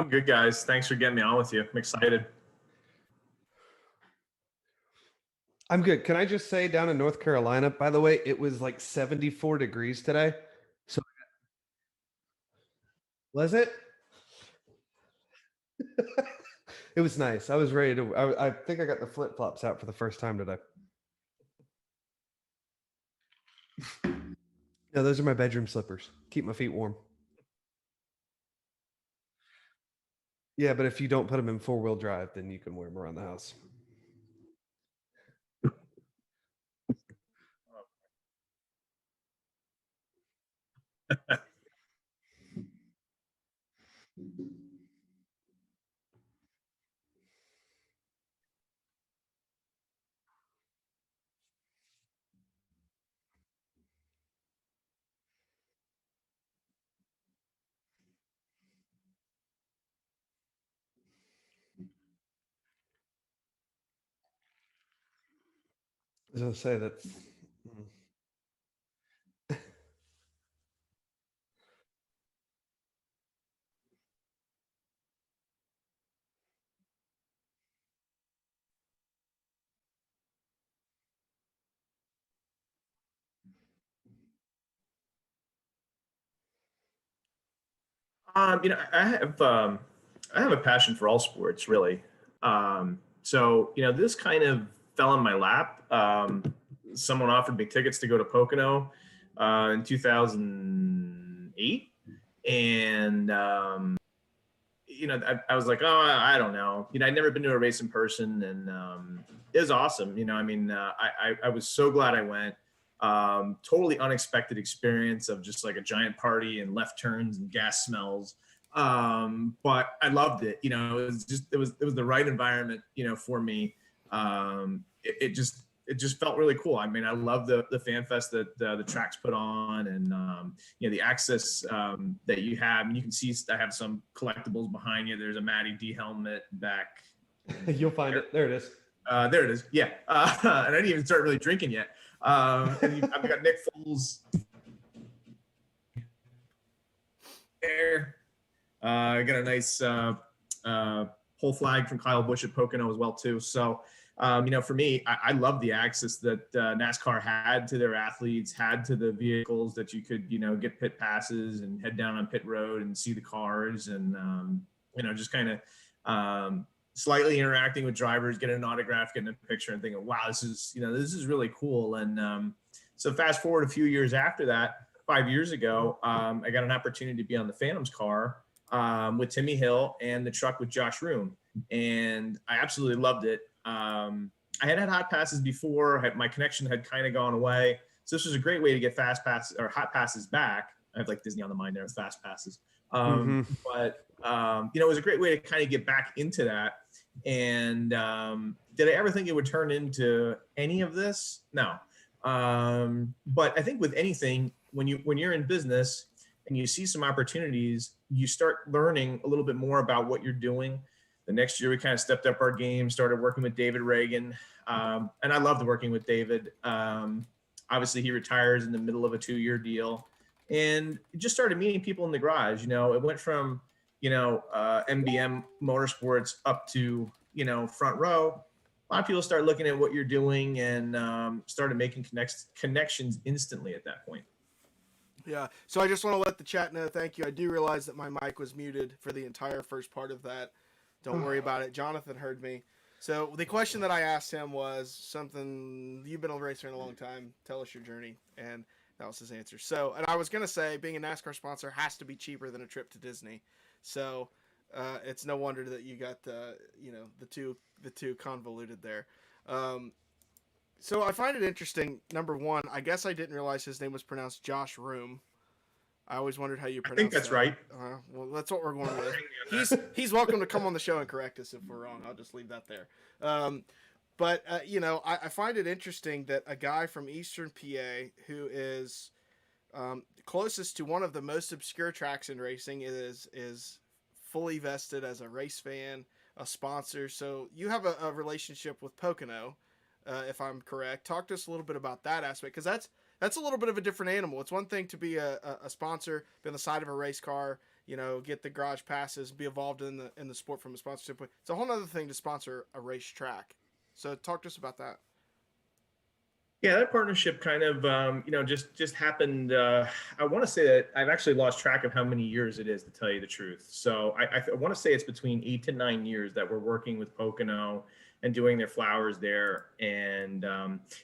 I'm good, guys. Thanks for getting me on with you. I'm excited. I'm good. Can I just say down in North Carolina, by the way, it was like 74 degrees today. So was it? It was nice. I was ready to, I think I got the flip flops out for the first time today. No, those are my bedroom slippers. Keep my feet warm. Yeah, but if you don't put them in 4-wheel drive, then you can wear them around the house. I was gonna say that's I have a passion for all sports, really. This kind of fell in my lap. Someone offered me tickets to go to Pocono in 2008, and I was like, oh, I don't know. I'd never been to a race in person, and it was awesome. I was so glad I went. Totally unexpected experience of just like a giant party and left turns and gas smells. But I loved it. It was the right environment, for me. It just felt really cool. I mean, I love the fan fest that the tracks put on, and the access that you have. And you can see I have some collectibles behind you. There's a Matty D helmet back. You'll find it. There it is. There it is. Yeah. And I didn't even start really drinking yet. And I've got Nick Foles there. I got a nice pole flag from Kyle Busch at Pocono as well too. So, for me, I love the access that NASCAR had to their athletes, had to the vehicles that you could, get pit passes and head down on pit road and see the cars, and just kind of slightly interacting with drivers, getting an autograph, getting a picture, and thinking, wow, this is really cool. And so fast forward a few years after that, 5 years ago, I got an opportunity to be on the Phantoms car with Timmy Hill and the truck with Josh Room, and I absolutely loved it. I had hot passes before. My connection had kind of gone away, so this was a great way to get fast passes or hot passes back. I have like Disney on the mind there with fast passes. But it was a great way to kind of get back into that. And did I ever think it would turn into any of this? No. But I think with anything, when you're in business and you see some opportunities, you start learning a little bit more about what you're doing. The next year, we kind of stepped up our game, started working with David Reagan. And I loved working with David. Obviously, he retires in the middle of a 2-year deal. And just started meeting people in the garage. It went from, MBM Motorsports up to, front row. A lot of people start looking at what you're doing and started making connections instantly at that point. Yeah. So I just want to let the chat know, thank you. I do realize that my mic was muted for the entire first part of that. Don't worry about it. Jonathan heard me. So the question that I asked him was something, you've been a racer in a long time. Tell us your journey. And that was his answer. So, and I was going to say being a NASCAR sponsor has to be cheaper than a trip to Disney. So it's no wonder that you got, the two convoluted there. So I find it interesting. Number one, I guess I didn't realize his name was pronounced Josh Room. I always wondered how you pronounce I think that's that. right. Well, that's what we're going with. He's welcome to come on the show and correct us if we're wrong. I'll just leave that there. I find it interesting that a guy from Eastern PA who is closest to one of the most obscure tracks in racing is fully vested as a race fan, a sponsor. So you have a relationship with Pocono, if I'm correct. Talk to us a little bit about that aspect, because that's a little bit of a different animal. It's one thing to be a sponsor, be on the side of a race car, get the garage passes, be involved in the sport from a sponsorship point. It's a whole other thing to sponsor a racetrack. So talk to us about that. Yeah, that partnership kind of, just happened. I want to say that I've actually lost track of how many years it is, to tell you the truth. So I want to say it's between 8 to 9 years that we're working with Pocono and doing their flowers there. And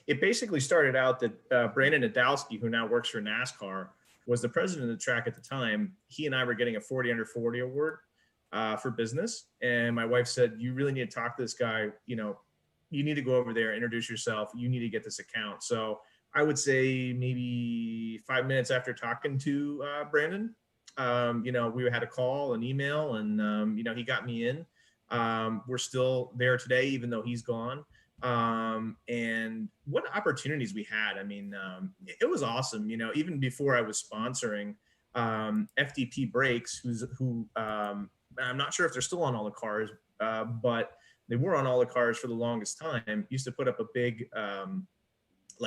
it basically started out that Brandon Nadowski, who now works for NASCAR, was the president of the track at the time. He and I were getting a 40 under 40 award for business. And my wife said, you really need to talk to this guy, you need to go over there, introduce yourself. You need to get this account. So I would say maybe 5 minutes after talking to Brandon, we had a call, an email, and, he got me in. We're still there today, even though he's gone. And what opportunities we had. I mean, it was awesome. Even before I was sponsoring FDP Brakes, who I'm not sure if they're still on all the cars, but they were on all the cars for the longest time. Used to put up a big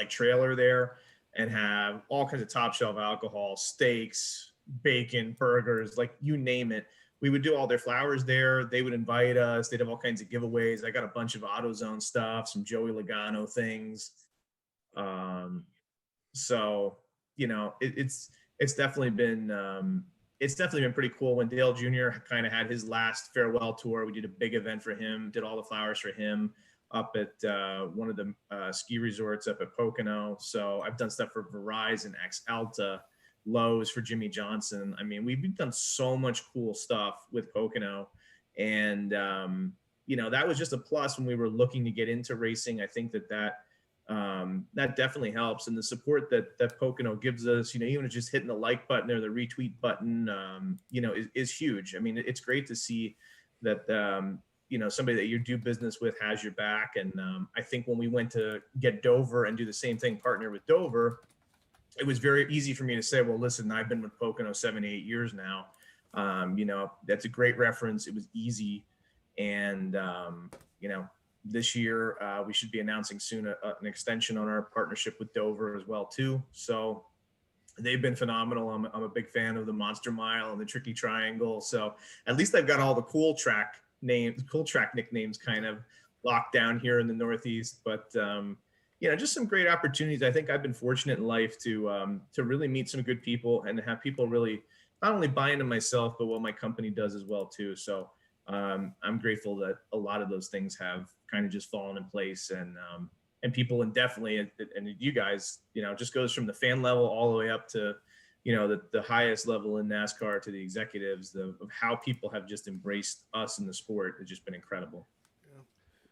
trailer there and have all kinds of top shelf alcohol, steaks, bacon, burgers, like you name it. We would do all their flowers there. They would invite us. They'd have all kinds of giveaways. I got a bunch of AutoZone stuff, some Joey Logano things. So it's definitely been pretty cool. When Dale Jr. kind of had his last farewell tour, we did a big event for him, did all the flowers for him up at one of the ski resorts up at Pocono. So I've done stuff for Verizon, Alta, Lowe's for Jimmy Johnson. I mean, we've done so much cool stuff with Pocono. And, that was just a plus when we were looking to get into racing. I think that definitely helps. And the support that Pocono gives us, even just hitting the like button or the retweet button, is huge. I mean, it's great to see that, somebody that you do business with has your back. And I think when we went to get Dover and do the same thing, partner with Dover, it was very easy for me to say, well, listen, I've been with Pocono 7 to 8 years now. That's a great reference. It was easy. And, this year, we should be announcing soon an extension on our partnership with Dover as well, too. So they've been phenomenal. I'm a big fan of the Monster Mile and the Tricky Triangle. So at least I've got all the cool track nicknames kind of locked down here in the Northeast. But, just some great opportunities. I think I've been fortunate in life to really meet some good people and have people really not only buy into myself, but what my company does as well, too. So I'm grateful that a lot of those things have kind of just fallen in place, and people, and definitely, and you guys, just goes from the fan level all the way up to, the highest level in NASCAR to the executives of how people have just embraced us in the sport. It's just been incredible. Yeah.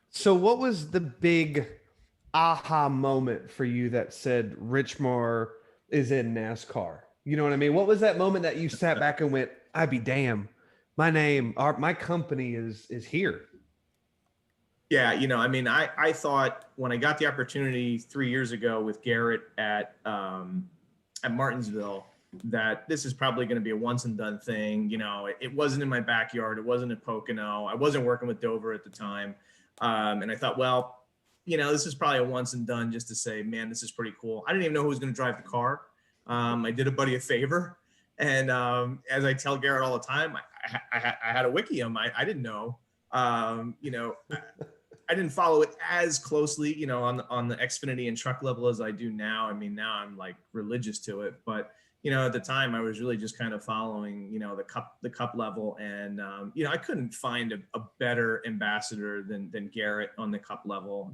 So what was the big aha moment for you that said Richmore is in NASCAR? You know what I mean? What was that moment that you sat back and went, I'd be damn, my company is here? Yeah, I thought when I got the opportunity 3 years ago with Garrett at Martinsville that this is probably going to be a once and done thing. It wasn't in my backyard. It wasn't at Pocono. I wasn't working with Dover at the time. And I thought, well, this is probably a once and done, just to say, man, this is pretty cool. I didn't even know who was going to drive the car. I did a buddy a favor. And as I tell Garrett all the time, I had a wiki him. I didn't know. I didn't follow it as closely, on the Xfinity and truck level as I do now. I mean, now I'm like religious to it, but at the time I was really just kind of following, the cup level, and I couldn't find a better ambassador than Garrett on the cup level.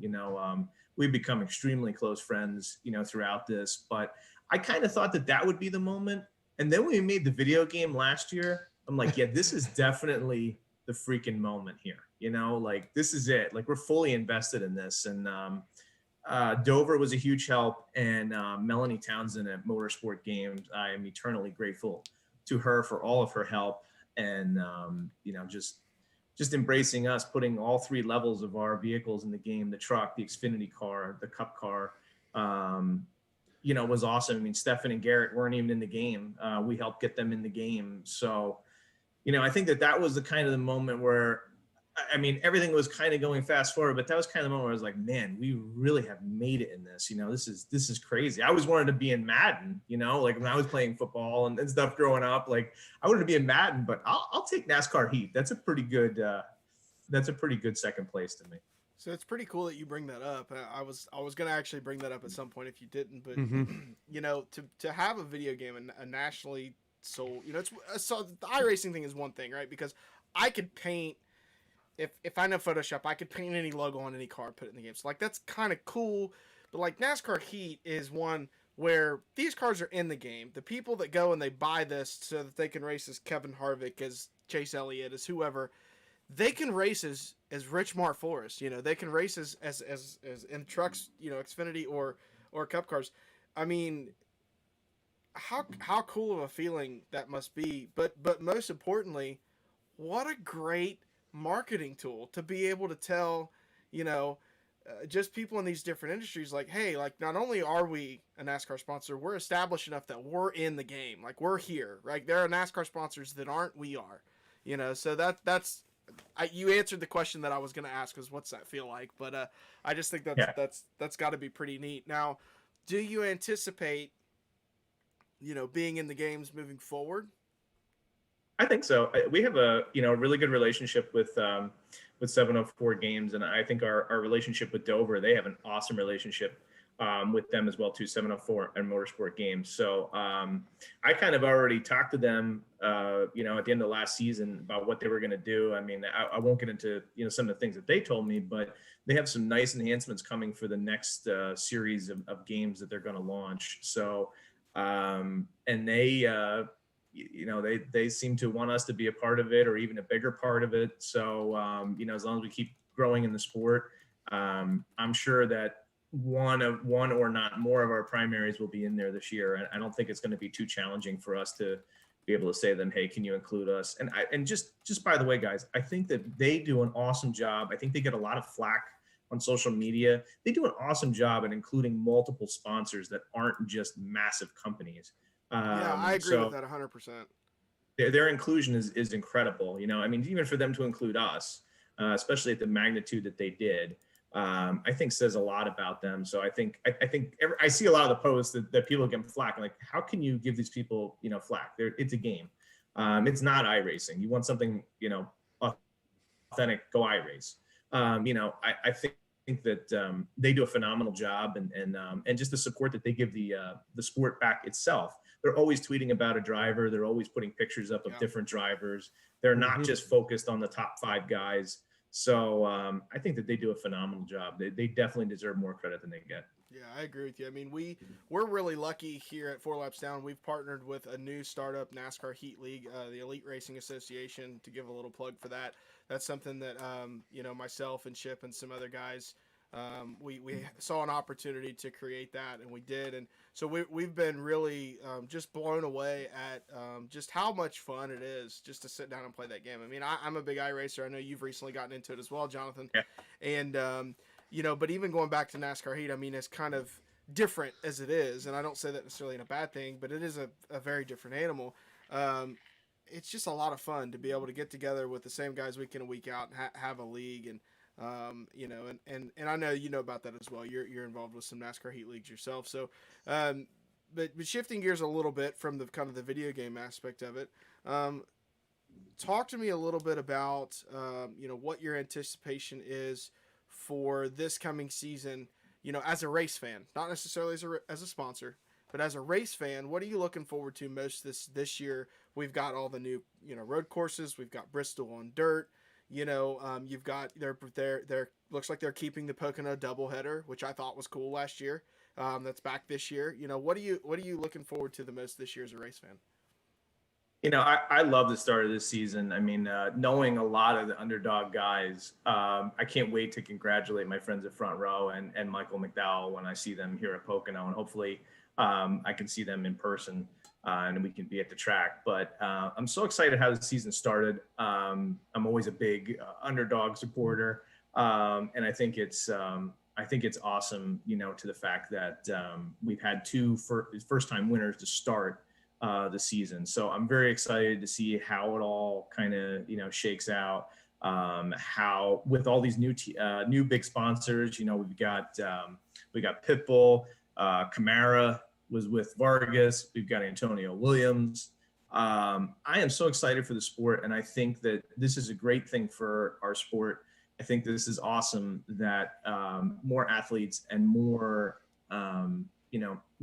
We've become extremely close friends, throughout this, but I kind of thought that would be the moment. And then when we made the video game last year, I'm like, yeah, this is definitely the freaking moment here. This is it. Like, we're fully invested in this. And Dover was a huge help. And Melanie Townsend at Motorsport Games, I am eternally grateful to her for all of her help. And, just embracing us, putting all three levels of our vehicles in the game, the truck, the Xfinity car, the Cup car, was awesome. I mean, Stefan and Garrett weren't even in the game. We helped get them in the game. So, I think that was the kind of the moment where I mean, everything was kind of going fast forward, but that was kind of the moment where I was like, man, we really have made it in this. This is crazy. I always wanted to be in Madden, like when I was playing football and stuff growing up, like I wanted to be in Madden, but I'll take NASCAR Heat. That's a pretty good second place to me. So it's pretty cool that you bring that up. I was going to actually bring that up at some point if you didn't, but to have a video game and a nationally sold, so the iRacing thing is one thing, right? Because I could paint, if I know Photoshop, I could paint any logo on any car, put it in the game. So like that's kind of cool. But like NASCAR Heat is one where these cars are in the game. The people that go and they buy this so that they can race as Kevin Harvick, as Chase Elliott, as whoever, they can race as Rich Mark Forrest. They can race as in trucks, Xfinity or Cup cars. I mean, how cool of a feeling that must be. But most importantly, what a great marketing tool to be able to tell, just people in these different industries, like, hey, like not only are we a NASCAR sponsor, we're established enough that we're in the game, like we're here, right? There are NASCAR sponsors that aren't, we are, so that's you answered the question that I was going to ask, is what's that feel like? But I just think that's got to be pretty neat. Now, do you anticipate, being in the games moving forward? I think so. We have a really good relationship with 704 Games, and I think our relationship with Dover, they have an awesome relationship with them as well too, 704 and Motorsport Games. So I kind of already talked to them, at the end of last season about what they were going to do. I mean, I won't get into some of the things that they told me, but they have some nice enhancements coming for the next series of games that they're going to launch. So and they seem to want us to be a part of it, or even a bigger part of it. So, as long as we keep growing in the sport, I'm sure that one or not more of our primaries will be in there this year. And I don't think it's going to be too challenging for us to be able to say to them, hey, can you include us? And just by the way, guys, I think that they do an awesome job. I think they get a lot of flack on social media. They do an awesome job at including multiple sponsors that aren't just massive companies. Yeah, I agree with that 100%. Their inclusion is incredible. I mean, even for them to include us, especially at the magnitude that they did, I think says a lot about them. So I think I see a lot of the posts that people get flack. I'm like, how can you give these people, flack? It's a game. It's not iRacing. You want something, authentic, go iRace. I think that they do a phenomenal job, and just the support that they give the sport back itself. They're always tweeting about a driver. They're always putting pictures up of different drivers. They're not just focused on the top 5 guys. So I think that they do a phenomenal job. They definitely deserve more credit than they get. Yeah, I agree with you. I mean, we're really lucky here at 4 Laps Down. We've partnered with a new startup NASCAR Heat League, the Elite Racing Association, to give a little plug for that. That's something that myself and Chip and some other guys, we saw an opportunity to create that, and we did. And so we've been really just blown away at just how much fun it is just to sit down and play that game. I mean, I'm a big iRacer. I know you've recently gotten into it as well, Jonathan. Yeah. And but even going back to NASCAR Heat, I mean, it's kind of different as it is, and I don't say that necessarily in a bad thing, but it is a very different animal. It's just a lot of fun to be able to get together with the same guys week in and week out and have a league, and and I know you know about that as well. You're involved with some NASCAR Heat leagues yourself. So, but shifting gears a little bit from the kind of the video game aspect of it, talk to me a little bit about what your anticipation is for this coming season. As a race fan, not necessarily as a sponsor, but as a race fan, what are you looking forward to most this year? We've got all the new road courses. We've got Bristol on dirt. You've got they're looks like they're keeping the Pocono doubleheader, which I thought was cool last year. That's back this year. What are you looking forward to the most this year as a race fan? I love the start of this season. I mean, knowing a lot of the underdog guys, I can't wait to congratulate my friends at Front Row and Michael McDowell when I see them here at Pocono, and hopefully I can see them in person and we can be at the track. But I'm so excited how the season started. I'm always a big underdog supporter, and I think it's awesome, to the fact that we've had 2 first-time winners to start the season. So I'm very excited to see how it all kind of, shakes out. how with all these new big sponsors, we've got Pitbull, Kamara was with Vargas, we've got Antonio Williams. I am so excited for the sport, and I think that this is a great thing for our sport. I think this is awesome that more athletes and more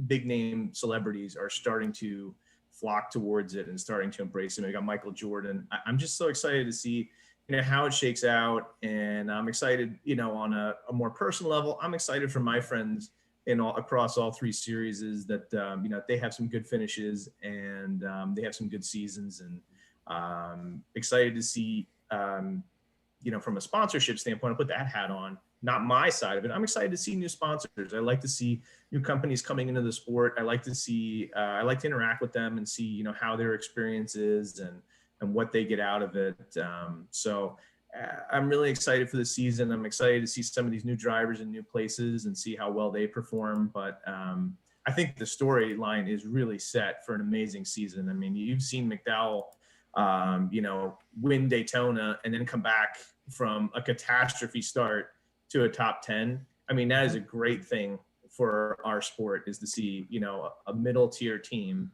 big name celebrities are starting to flock towards it and starting to embrace it. We got Michael Jordan. I'm just so excited to see how it shakes out, and I'm excited on a more personal level. I'm excited for my friends across all three series that they have some good finishes, and they have some good seasons, and excited to see from a sponsorship standpoint, I'll put that hat on, not my side of it. I'm excited to see new sponsors. I like to see new companies coming into the sport. I like to interact with them and see how their experience is and what they get out of it. So I'm really excited for the season. I'm excited to see some of these new drivers in new places and see how well they perform. But I think the storyline is really set for an amazing season. I mean, you've seen McDowell, win Daytona and then come back from a catastrophe start to a top 10. I mean, that is a great thing for our sport, is to see, a middle tier team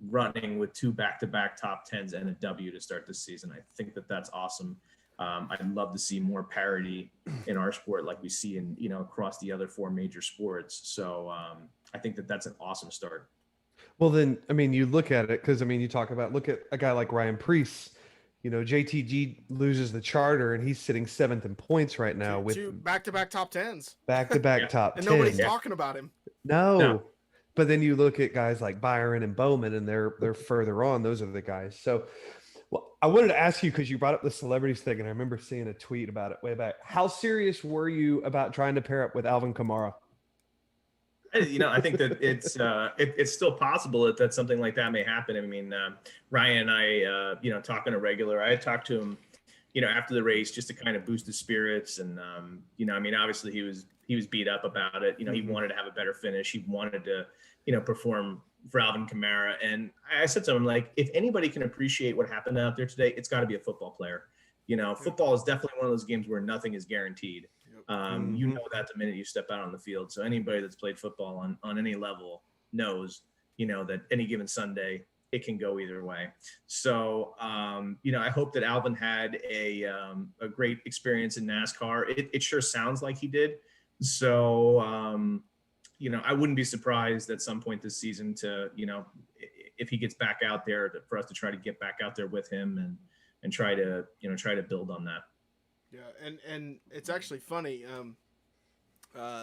running with 2 back-to-back top 10s and a W to start the season. I think that that's awesome. I'd love to see more parity in our sport like we see in, across the other 4 major sports. So I think that that's an awesome start. Well, then, I mean, you look at it, because, I mean, look at a guy like Ryan Preece. JTG loses the charter, and he's sitting 7th in points right now with 2 back-to-back top 10s. Back-to-back top 10. And nobody's talking about him. No. But then you look at guys like Byron and Bowman, and they're further on. Those are the guys. So, well, I wanted to ask you, because you brought up the celebrities thing, and I remember seeing a tweet about it way back. How serious were you about trying to pair up with Alvin Kamara? I think that it's still possible that something like that may happen. I mean, Ryan and I, talking to regular, I had talked to him, after the race just to kind of boost his spirits. And, I mean, obviously he was beat up about it. He wanted to have a better finish. He wanted to, perform for Alvin Kamara. And I said to him, like, if anybody can appreciate what happened out there today, it's got to be a football player. Football is definitely one of those games where nothing is guaranteed. You know that the minute you step out on the field. So anybody that's played football on any level knows, that any given Sunday it can go either way. So, I hope that Alvin had a great experience in NASCAR. It sure sounds like he did. So, I wouldn't be surprised at some point this season to, if he gets back out there, for us to try to get back out there with him and try to build on that. Yeah, and it's actually funny.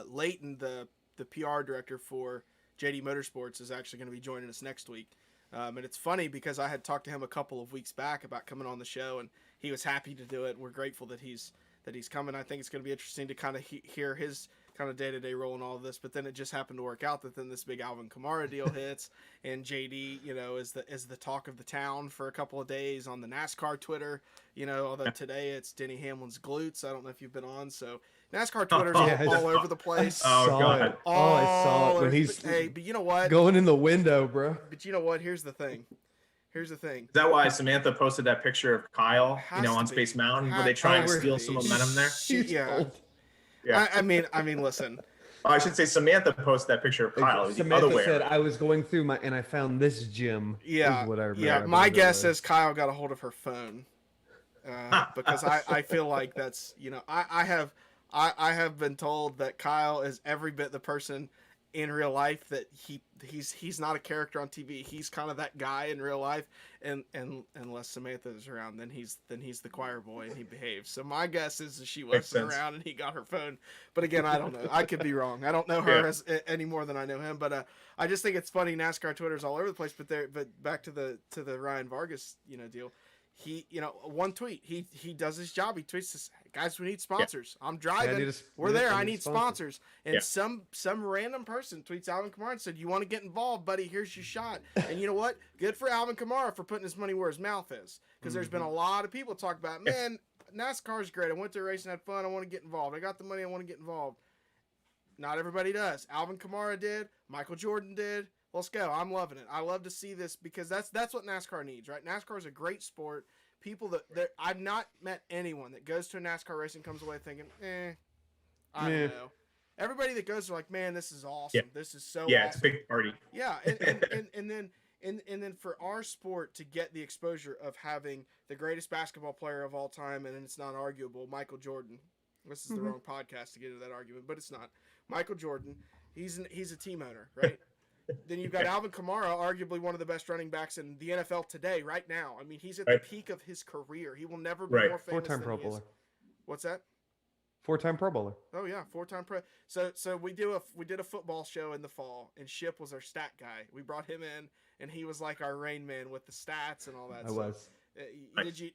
Leighton, the PR director for JD Motorsports, is actually going to be joining us next week. And it's funny because I had talked to him a couple of weeks back about coming on the show, and he was happy to do it. We're grateful that he's coming. I think it's going to be interesting to kind of hear his kind of day-to-day role in all of this. But then it just happened to work out that then this big Alvin Kamara deal hits, and JD, is the talk of the town for a couple of days on the NASCAR Twitter. Although today it's Denny Hamlin's glutes. I don't know if you've been on. So NASCAR Twitter's all over the place. I saw it when he's but you know what? Going in the window, bro. But you know what? Here's the thing. Is that why Samantha posted that picture of Kyle, on Space Mountain, where they try and steal some momentum there? Yeah. I mean, listen. I should say Samantha posted that picture of Kyle. Samantha said, I was going through and I found this gym. Yeah. My guess is Kyle got a hold of her phone. Because I feel like that's, I have been told that Kyle is every bit the person in real life that he's not a character on TV. He's kind of that guy in real life, and unless Samantha is around, then he's the choir boy and he behaves. So my guess is that she wasn't around and he got her phone. But again, I don't know. I could be wrong. I don't know her any more than I know him. But I just think it's funny. NASCAR Twitter's all over the place. But back to the Ryan Vargas deal. He, one tweet, he does his job. He tweets this, guys, we need sponsors. I'm driving. We're there. I need sponsors. And some random person tweets Alvin Kamara and said, you want to get involved, buddy? Here's your shot. And you know what? Good for Alvin Kamara for putting his money where his mouth is. Because there's been a lot of people talk about, man, NASCAR's great. I went to a race and had fun. I want to get involved. I got the money. I want to get involved. Not everybody does. Alvin Kamara did. Michael Jordan did. Let's go. I'm loving it. I love to see this because that's what NASCAR needs, right? NASCAR is a great sport, people that I've not met anyone that goes to a NASCAR race and comes away thinking, I don't know. Everybody that goes, are like, man, this is awesome. Yeah. This is so Yeah, awesome. it's a big party. Yeah, and then for our sport to get the exposure of having the greatest basketball player of all time, and it's not arguable, Michael Jordan. This is the wrong podcast to get into that argument, but it's not. Michael Jordan, he's a team owner, right? Then you've got Alvin Kamara, arguably one of the best running backs in the NFL today, right now. I mean, he's at the peak of his career. He will never be more famous. Four-time than Pro he Bowler. is. What's that? 4-time Pro Bowler. Oh yeah, 4-time Pro. So we did a football show in the fall, and Ship was our stat guy. We brought him in, and he was like our Rain Man with the stats and all that. Did you?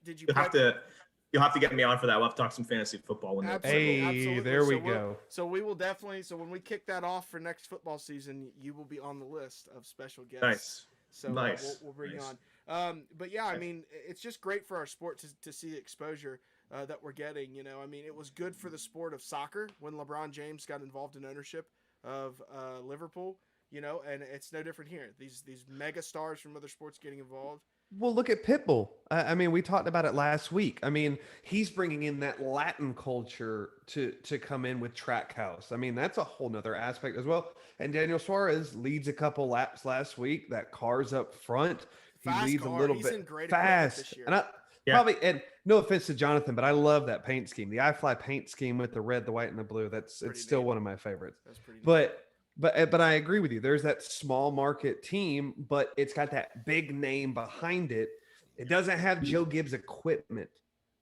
You'll have to get me on for that. We'll have to talk some fantasy football when absolutely. There we go. So we will definitely. So when we kick that off for next football season, you will be on the list of special guests. Nice. So we'll bring you on. But yeah, I mean, it's just great for our sport to see the exposure that we're getting. You know, I mean, it was good for the sport of soccer when LeBron James got involved in ownership of Liverpool. You know, and it's no different here. These mega stars from other sports getting involved. Well, look at Pitbull. I mean, we talked about it last week. I mean, he's bringing in that Latin culture to come in with Trackhouse. I mean, that's a whole nother aspect as well. And Daniel Suarez leads a couple laps last week. That car's up front. He leads a little bit fast. This year. And probably, and no offense to Jonathan, but I love that paint scheme. The iFly paint scheme with the red, the white, and the blue. It's still one of my favorites. That's pretty neat. But I agree with you. There's that small market team, but it's got that big name behind it. It doesn't have Joe Gibbs equipment,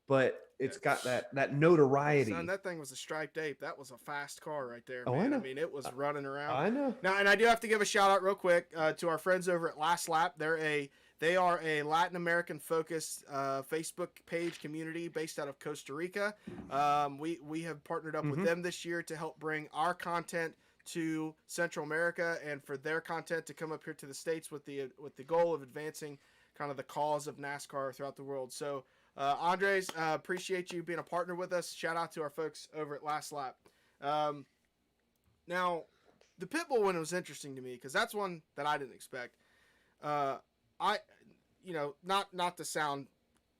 but it's got that notoriety. Son, that thing was a striped ape. That was a fast car right there, man. I know. I mean, it was running around. I know. Now, and I do have to give a shout out real quick to our friends over at Last Lap. They are a Latin American focused Facebook page community based out of Costa Rica. We have partnered up with them this year to help bring our content to Central America and for their content to come up here to the States with the goal of advancing kind of the cause of NASCAR throughout the world. So Andres, appreciate you being a partner with us. Shout out to our folks over at Last Lap. Now, the Pitbull one was interesting to me because that's one that I didn't expect. Not to sound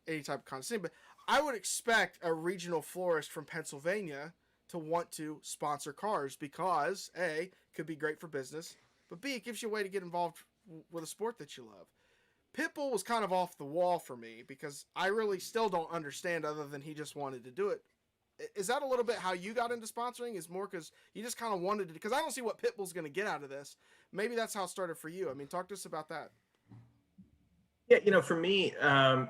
any type of condescending, but I would expect a regional florist from Pennsylvania to want to sponsor cars because A, could be great for business, but B, it gives you a way to get involved with a sport that you love. Pitbull was kind of off the wall for me because I really still don't understand other than he just wanted to do it. Is that a little bit how you got into sponsoring? Is more because you just kind of wanted to, because I don't see what Pitbull's going to get out of this. Maybe that's how it started for you. I mean, talk to us about that. Yeah, for me,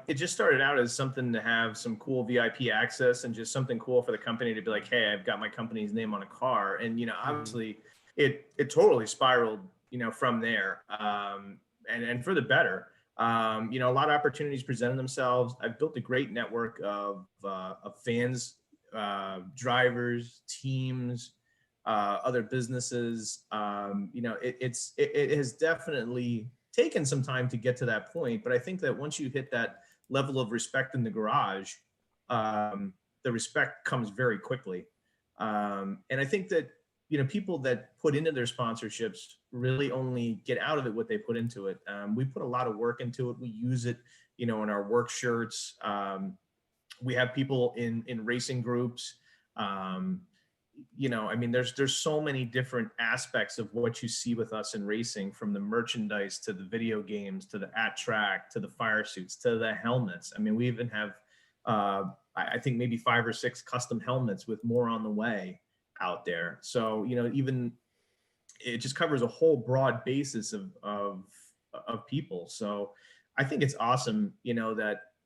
it just started out as something to have some cool VIP access and just something cool for the company to be like, hey, I've got my company's name on a car. And, obviously it totally spiraled, from there, and for the better. A lot of opportunities presented themselves. I've built a great network of fans, drivers, teams, other businesses. It has definitely taken some time to get to that point, but I think that once you hit that level of respect in the garage, the respect comes very quickly. And I think that, people that put into their sponsorships really only get out of it what they put into it. We put a lot of work into it. We use it, in our work shirts. We have people in racing groups. There's so many different aspects of what you see with us in racing, from the merchandise to the video games, to the at track, to the fire suits, to the helmets. I mean, we even have, I think maybe 5 or 6 custom helmets with more on the way out there. So, even it just covers a whole broad basis of people. So I think it's awesome,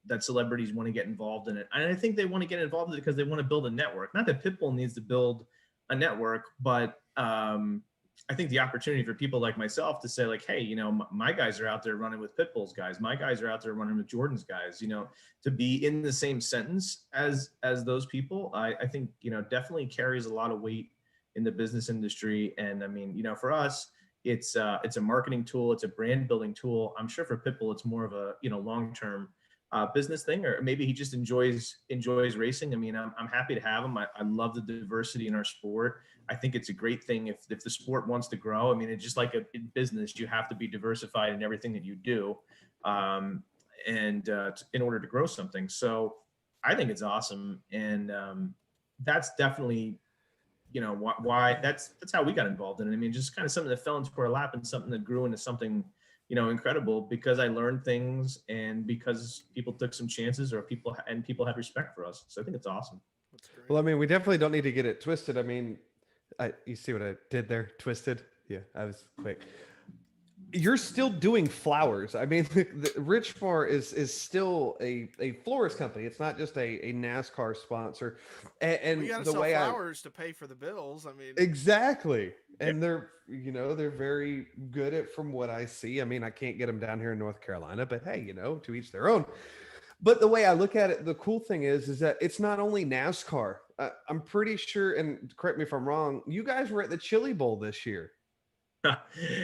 that celebrities want to get involved in it. And I think they want to get involved in it because they want to build a network. Not that Pitbull needs to build a network, but I think the opportunity for people like myself to say like, hey, my guys are out there running with Pitbull's guys. My guys are out there running with Jordan's guys, to be in the same sentence as those people, I think, definitely carries a lot of weight in the business industry. And I mean, for us, it's a marketing tool. It's a brand building tool. I'm sure for Pitbull, it's more of a, long-term business thing, or maybe he just enjoys racing. I mean, I'm happy to have him. I love the diversity in our sport. I think it's a great thing if the sport wants to grow. I mean, it's just like in business, you have to be diversified in everything that you do. and in order to grow something. So I think it's awesome, and that's definitely, why that's how we got involved in it. I mean, just kind of something that fell into our lap and something that grew into something, incredible, because I learned things and because people took some chances, or people had respect for us. So I think it's awesome. That's great. Well, I mean, we definitely don't need to get it twisted. I mean, you see what I did there? Twisted. Yeah, I was quick. You're still doing flowers. I mean, Richmore is still a florist company. It's not just a NASCAR sponsor. And We got to the sell way flowers to pay for the bills. I mean, exactly. And they're very good at, from what I see. I mean, I can't get them down here in North Carolina, but hey, to each their own. But the way I look at it, the cool thing is that it's not only NASCAR. I'm pretty sure, and correct me if I'm wrong, you guys were at the Chili Bowl this year.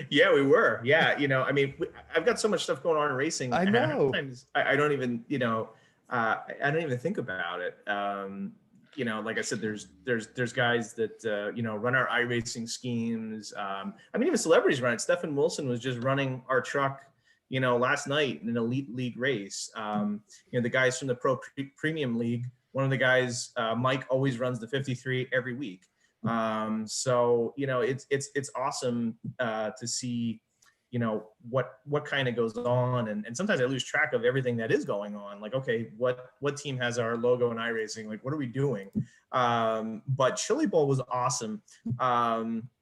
Yeah, we were. Yeah, I mean, I've got so much stuff going on in racing. I know. Sometimes I don't even, I don't even think about it. Like I said, there's guys that run our iRacing schemes. I mean, even celebrities run it. Stephen Wilson was just running our truck, last night in an elite league race. The guys from the Pro Premium League. One of the guys, Mike, always runs the 53 every week. So it's awesome to see what kind of goes on, and sometimes I lose track of everything that is going on. Like, okay, what team has our logo in iRacing? Like, what are we doing? But Chili Bowl was awesome.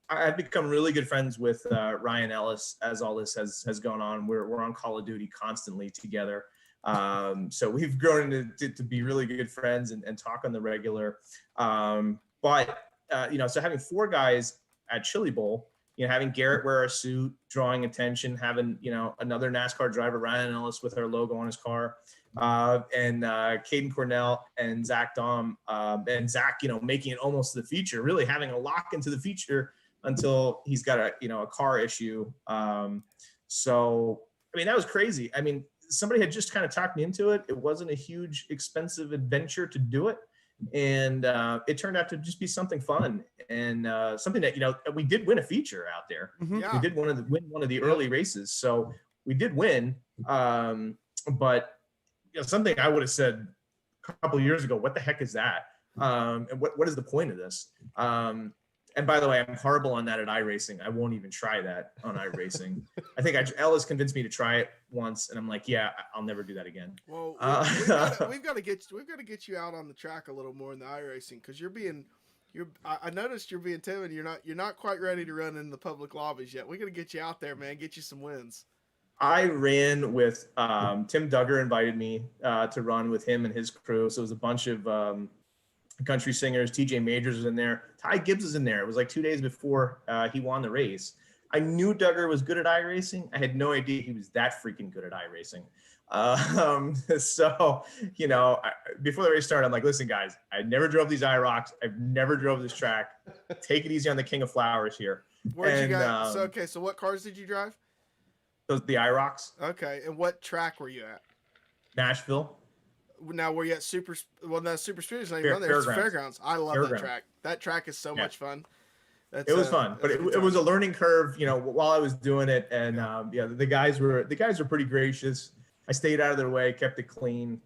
I've become really good friends with Ryan Ellis as all this has gone on. We're on Call of Duty constantly together. So we've grown to be really good friends and talk on the regular. But so having 4 guys at Chili Bowl, having Garrett wear a suit, drawing attention, having, another NASCAR driver, Ryan Ellis, with our logo on his car, and Caden Cornell and Zach Dahm, and Zach, making it almost to the feature, really having a lock into the feature until he's got a car issue. So, I mean, that was crazy. I mean, somebody had just kind of talked me into it. It wasn't a huge, expensive adventure to do it. And it turned out to just be something fun, and something that we did win a feature out there. Mm-hmm. Yeah. We did win one of the early races, so we did win. But something I would have said a couple of years ago, what the heck is that? And what is the point of this? And by the way, I'm horrible on that at iRacing. I won't even try that on iRacing. I think Ella's convinced me to try it once, and I'm like, yeah, I'll never do that again. well, we've got to get you out on the track a little more in the iRacing, because I noticed you're being timid. You're not quite ready to run in the public lobbies yet. We're gonna get you out there, man. Get you some wins. I ran with Tim Duggar invited me to run with him and his crew. So it was a bunch of country singers. TJ Majors was in there. Ty Gibbs was in there. It was like 2 days before he won the race. I knew Duggar was good at iRacing. I had no idea he was that freaking good at iRacing. So, before the race started, I'm like, listen, guys, I never drove these iRocks. I've never drove this track. Take it easy on the King of Flowers here. Where'd you guys? So what cars did you drive? Those the iRocks. Okay, and what track were you at? Nashville. Now we're at Super Speed is not even on there. It's Fairgrounds. I love that track. That track is so much fun. It was fun, but it was a learning curve, while I was doing it. And the guys were pretty gracious. I stayed out of their way, kept it clean.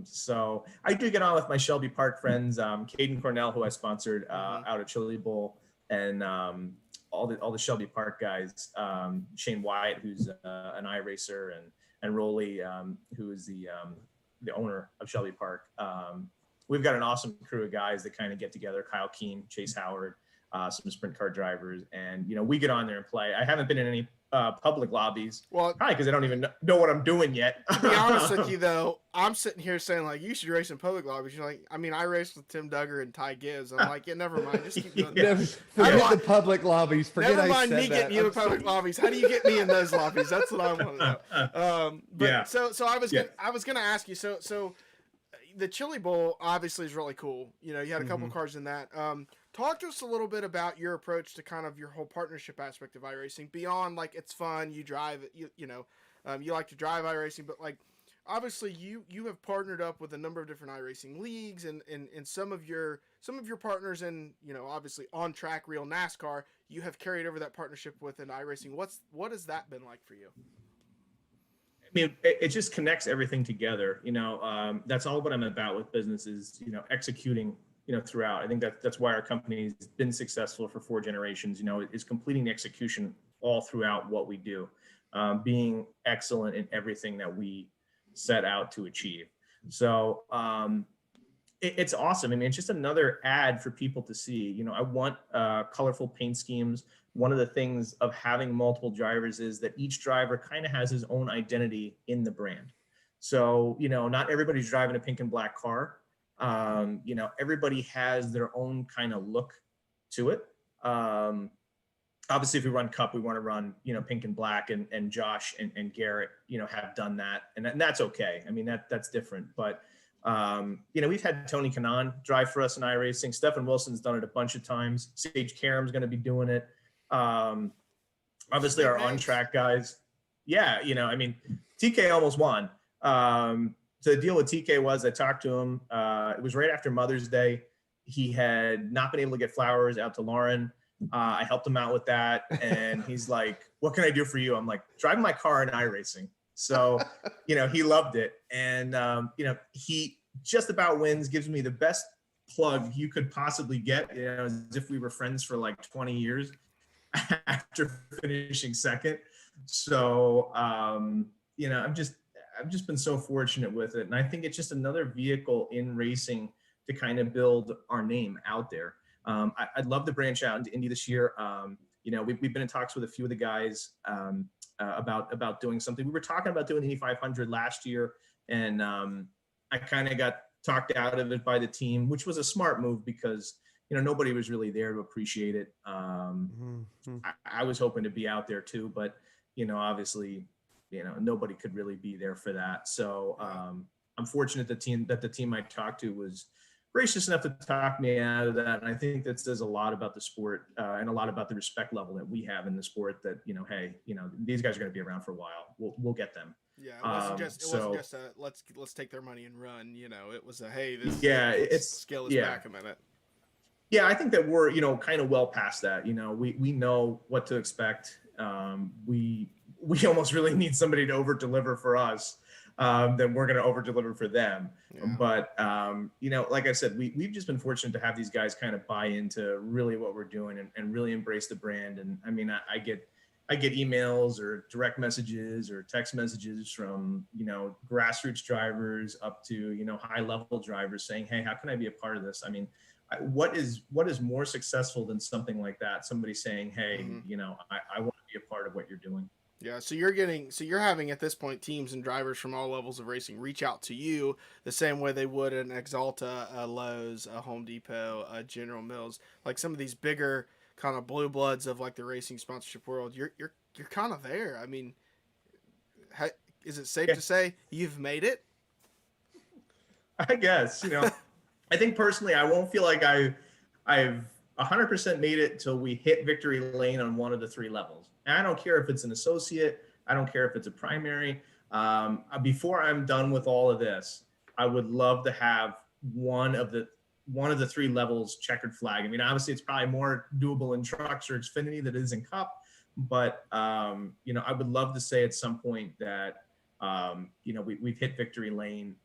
So I do get on with my Shelby Park friends, Caden Cornell, who I sponsored out at Chili Bowl, and all the Shelby Park guys, Shane Wyatt, who's an iRacer, and Rolly, who is the owner of Shelby Park. We've got an awesome crew of guys that kind of get together. Kyle Keene, Chase Howard, some sprint car drivers, and we get on there and play. I haven't been in any public lobbies, probably because I don't even know what I'm doing yet. To be honest with you, though, I'm sitting here saying, like, you should race in public lobbies. You're like, I mean, I raced with Tim Duggar and Ty Gibbs. I'm like, yeah, never mind. Just keep doing Forget the public lobbies. Forget never I mind said me that. getting you in public lobbies. How do you get me in those lobbies? That's what I want to know. So I was gonna ask you. So the Chili Bowl obviously is really cool. You had a couple cars in that. Talk to us a little bit about your approach to kind of your whole partnership aspect of iRacing, beyond like it's fun, you drive it, you like to drive iRacing, but like obviously you have partnered up with a number of different iRacing leagues and some of your partners in, obviously on track real NASCAR, you have carried over that partnership with an iRacing. What has that been like for you? mean, it just connects everything together. That's all what I'm about with business is, executing, throughout. I think that's why our company's been successful for 4 generations, is completing the execution all throughout what we do, being excellent in everything that we set out to achieve. So it's awesome. I mean, it's just another ad for people to see. I want colorful paint schemes. One of the things of having multiple drivers is that each driver kind of has his own identity in the brand. So, not everybody's driving a pink and black car. Everybody has their own kind of look to it. Obviously, if we run Cup, we want to run, pink and black, and Josh and Garrett, have done that, and that's okay. I mean, that's different. But we've had Tony Kanaan drive for us in iRacing. Stephen Wilson's done it a bunch of times. Sage Karam's going to be doing it. Obviously, our on-track guys. Yeah, TK almost won. So the deal with TK was I talked to him. It was right after Mother's Day. He had not been able to get flowers out to Lauren. I helped him out with that. And he's like, what can I do for you? I'm like, drive my car in iRacing. So, he loved it. And, he just about wins, gives me the best plug you could possibly get, as if we were friends for like 20 years after finishing second. So, I've just been so fortunate with it. And I think it's just another vehicle in racing to kind of build our name out there. I'd love to branch out into Indy this year. We've been in talks with a few of the guys about doing something. We were talking about doing the Indy 500 last year, and I kind of got talked out of it by the team, which was a smart move because, nobody was really there to appreciate it. I was hoping to be out there too, but, obviously, nobody could really be there for that. So I'm fortunate that the team I talked to was gracious enough to talk me out of that. And I think that says a lot about the sport and a lot about the respect level that we have in the sport that, hey, these guys are going to be around for a while. We'll get them. Yeah, it wasn't just a let's take their money and run. It was a hey, this skill is back a minute. Yeah, I think that we're kind of well past that. We know what to expect. We almost really need somebody to over deliver for us. Then we're going to over deliver for them. Yeah. But like I said, we've just been fortunate to have these guys kind of buy into really what we're doing and really embrace the brand. And I mean, I get emails or direct messages or text messages from, grassroots drivers up to, high level drivers saying, hey, how can I be a part of this? I mean, what is more successful than something like that? Somebody saying, hey, I want to be a part of what you're doing. Yeah, so you're having at this point teams and drivers from all levels of racing reach out to you the same way they would an Exalta, a Lowe's, a Home Depot, a General Mills, like some of these bigger kind of blue bloods of like the racing sponsorship world. You're kind of there. I mean, is it safe to say you've made it? I guess, I think personally, I won't feel like I've 100% made it till we hit victory lane on one of the 3 levels. And I don't care if it's an associate. I don't care if it's a primary. Before I'm done with all of this, I would love to have one of the 3 levels checkered flag. I mean, obviously, it's probably more doable in trucks or Xfinity than it is in Cup. But, I would love to say at some point that, we've hit victory lane.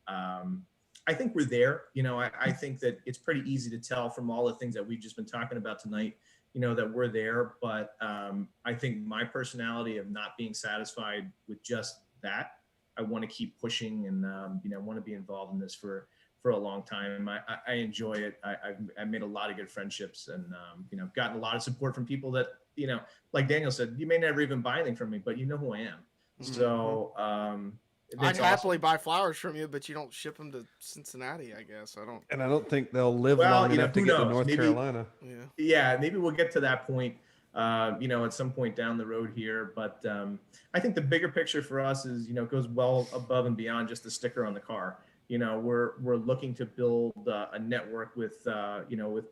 I think we're there. I think that it's pretty easy to tell from all the things that we've just been talking about tonight, that we're there. But I think my personality of not being satisfied with just that, I want to keep pushing and, I want to be involved in this for a long time. I enjoy it. I've made a lot of good friendships and, gotten a lot of support from people that, like Daniel said, you may never even buy anything from me, but you know who I am. Mm-hmm. So, I'd happily buy flowers from you, but you don't ship them to Cincinnati, I guess. I don't think they'll live long enough to get to North Carolina. Yeah, maybe we'll get to that point, at some point down the road here. But I think the bigger picture for us is, goes well above and beyond just the sticker on the car. We're looking to build a network with,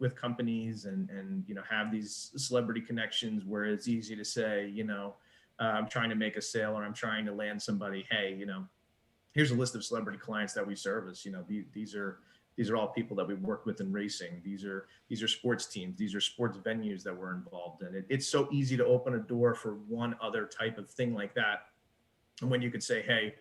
with companies and have these celebrity connections where it's easy to say, I'm trying to make a sale or I'm trying to land somebody. Hey, here's a list of celebrity clients that we service. These are all people that we've worked with in racing. These are sports teams. These are sports venues that we're involved in. It's so easy to open a door for one other type of thing like that. And when you could say, hey,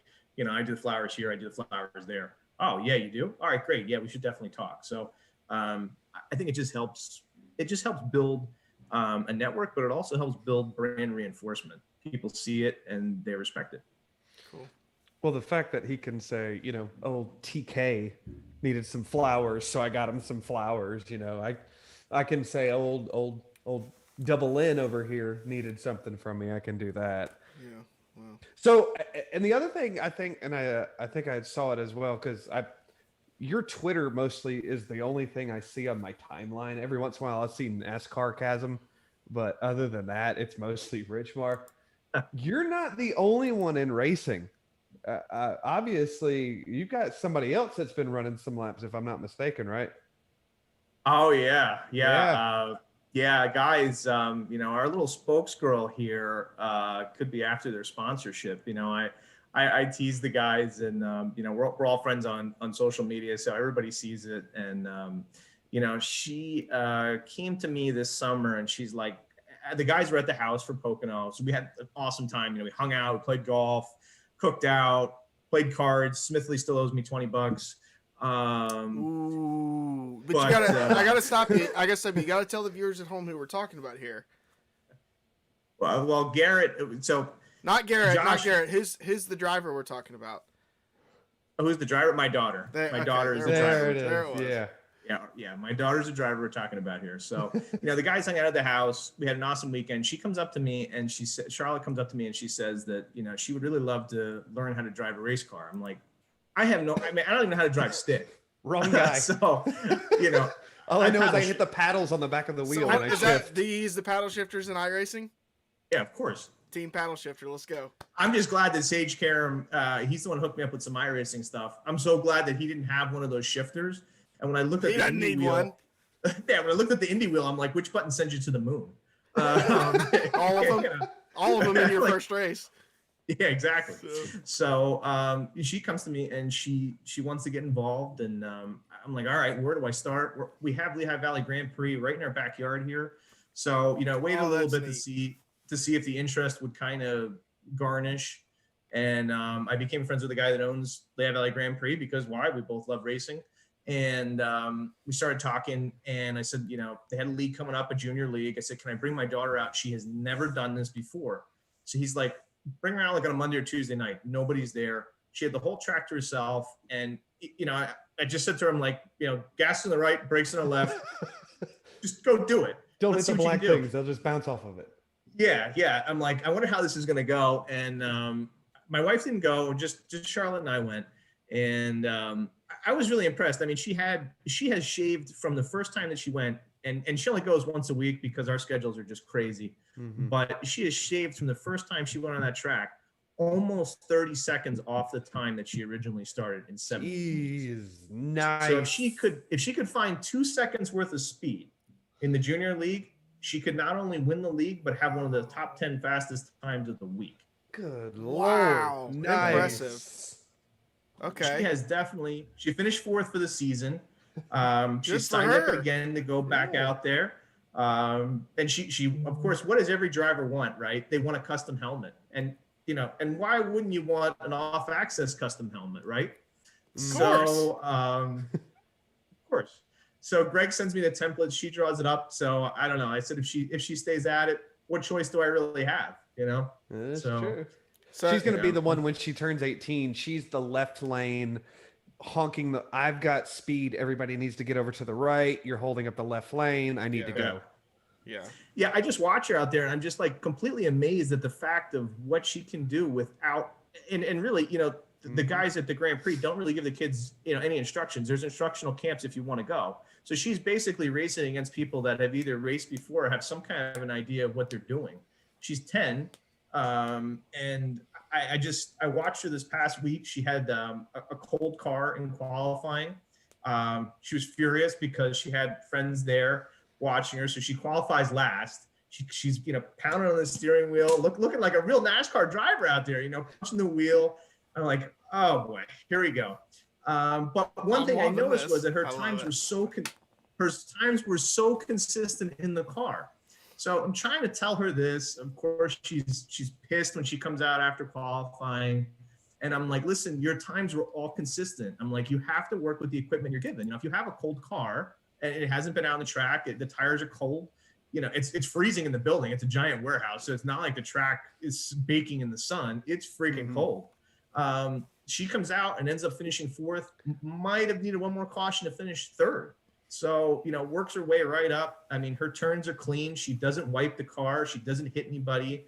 I do the flowers here, I do the flowers there. Oh yeah, you do? All right, great. Yeah, we should definitely talk. So I think it just helps. It just helps build a network, but it also helps build brand reinforcement. People see it and they respect it. Cool. Well, the fact that he can say, old TK needed some flowers, so I got him some flowers. I can say old Double N over here needed something from me. I can do that. Yeah. Wow. So, and the other thing I think, and I think I saw it as well, because your Twitter mostly is the only thing I see on my timeline. Every once in a while, I'll see NASCAR Chasm, but other than that, it's mostly Richmar. You're not the only one in racing. Obviously, you've got somebody else that's been running some laps, if I'm not mistaken, right? Oh yeah. Guys, our little spokesgirl here could be after their sponsorship. I tease the guys, and we're all friends on social media, so everybody sees it. And she came to me this summer, and she's like, the guys were at the house for Pocono, so we had an awesome time. We hung out, we played golf, cooked out, played cards. Smithley still owes me $20. Ooh, but you gotta, I gotta stop you. I guess you gotta tell the viewers at home who we're talking about here. Well, Garrett. So not Garrett, Josh, not Garrett. Who's the driver we're talking about? Who's the driver? My daughter. My daughter is the driver. There it is. Yeah. My daughter's the driver we're talking about here. So, the guys hung out at the house. We had an awesome weekend. She comes up to me and Charlotte comes up to me and she says that, she would really love to learn how to drive a race car. I'm like, I don't even know how to drive stick. Wrong guy. So, all I know is I hit the paddles on the back of the wheel when I shift. Do you use the paddle shifters in iRacing? Yeah, of course. Team paddle shifter. Let's go. I'm just glad that Sage Karam, he's the one who hooked me up with some iRacing stuff. I'm so glad that he didn't have one of those shifters. And when I looked at the Indy wheel, when I looked at the Indy wheel, I'm like, which button sends you to the moon? All of them. All of them in your first race. Yeah, exactly. So she comes to me and she wants to get involved, and I'm like, all right, where do I start? We have Lehigh Valley Grand Prix right in our backyard here, so wait a little bit neat. to see if the interest would kind of garnish, and I became friends with the guy that owns Lehigh Valley Grand Prix because why? We both love racing, and we started talking, and I said, they had a league coming up, a junior league. I said, can I bring my daughter out? She has never done this before, so he's like, bring her out like on a Monday or Tuesday night. Nobody's there. She had the whole track to herself. And, I just said to her, I'm like, gas to the right, brakes on the left. Just go do it. Don't hit the black things. They'll just bounce off of it. Yeah. I'm like, I wonder how this is going to go. And my wife didn't go. Just Charlotte and I went. And I was really impressed. I mean, she has shaved from the first time that she went. And she only goes once a week because our schedules are just crazy. Mm-hmm. But she has shaved from the first time she went on that track almost 30 seconds off the time that she originally started in 7 years. Nice. So if she could find 2 seconds worth of speed in the junior league, she could not only win the league but have one of the top 10 fastest times of the week. Good Lord. Wow. Nice. Impressive. Okay. She finished 4th for the season. She signed up again to go back out there. And she of course, what does every driver want, right? They want a custom helmet. And and why wouldn't you want an off-access custom helmet, right? Of course. So Greg sends me the template. She draws it up. So I don't know. I said, if she stays at it, what choice do I really have? That's true. So she's going to be the one when she turns 18. She's the left lane honking I've got speed. Everybody needs to get over to the right. You're holding up the left lane. I need to go. Yeah. I just watch her out there and I'm just like completely amazed at the fact of what she can do without, and really, the guys at the Grand Prix don't really give the kids, any instructions. There's instructional camps if you want to go. So she's basically racing against people that have either raced before or have some kind of an idea of what they're doing. She's 10. And I watched her this past week. She had a cold car in qualifying. She was furious because she had friends there watching her. So she qualifies last. She's pounding on the steering wheel, looking like a real NASCAR driver out there, punching the wheel. I'm like, oh boy, here we go. But one thing I noticed was that her times were so consistent in the car. So I'm trying to tell her this. Of course, she's pissed when she comes out after qualifying. And I'm like, listen, your times were all consistent. I'm like, you have to work with the equipment you're given. If you have a cold car and it hasn't been out on the track, the tires are cold, it's freezing in the building. It's a giant warehouse. So it's not like the track is baking in the sun. It's freaking cold. She comes out and ends up finishing fourth, might have needed one more caution to finish third. So, works her way right up. I mean, her turns are clean. She doesn't wipe the car. She doesn't hit anybody.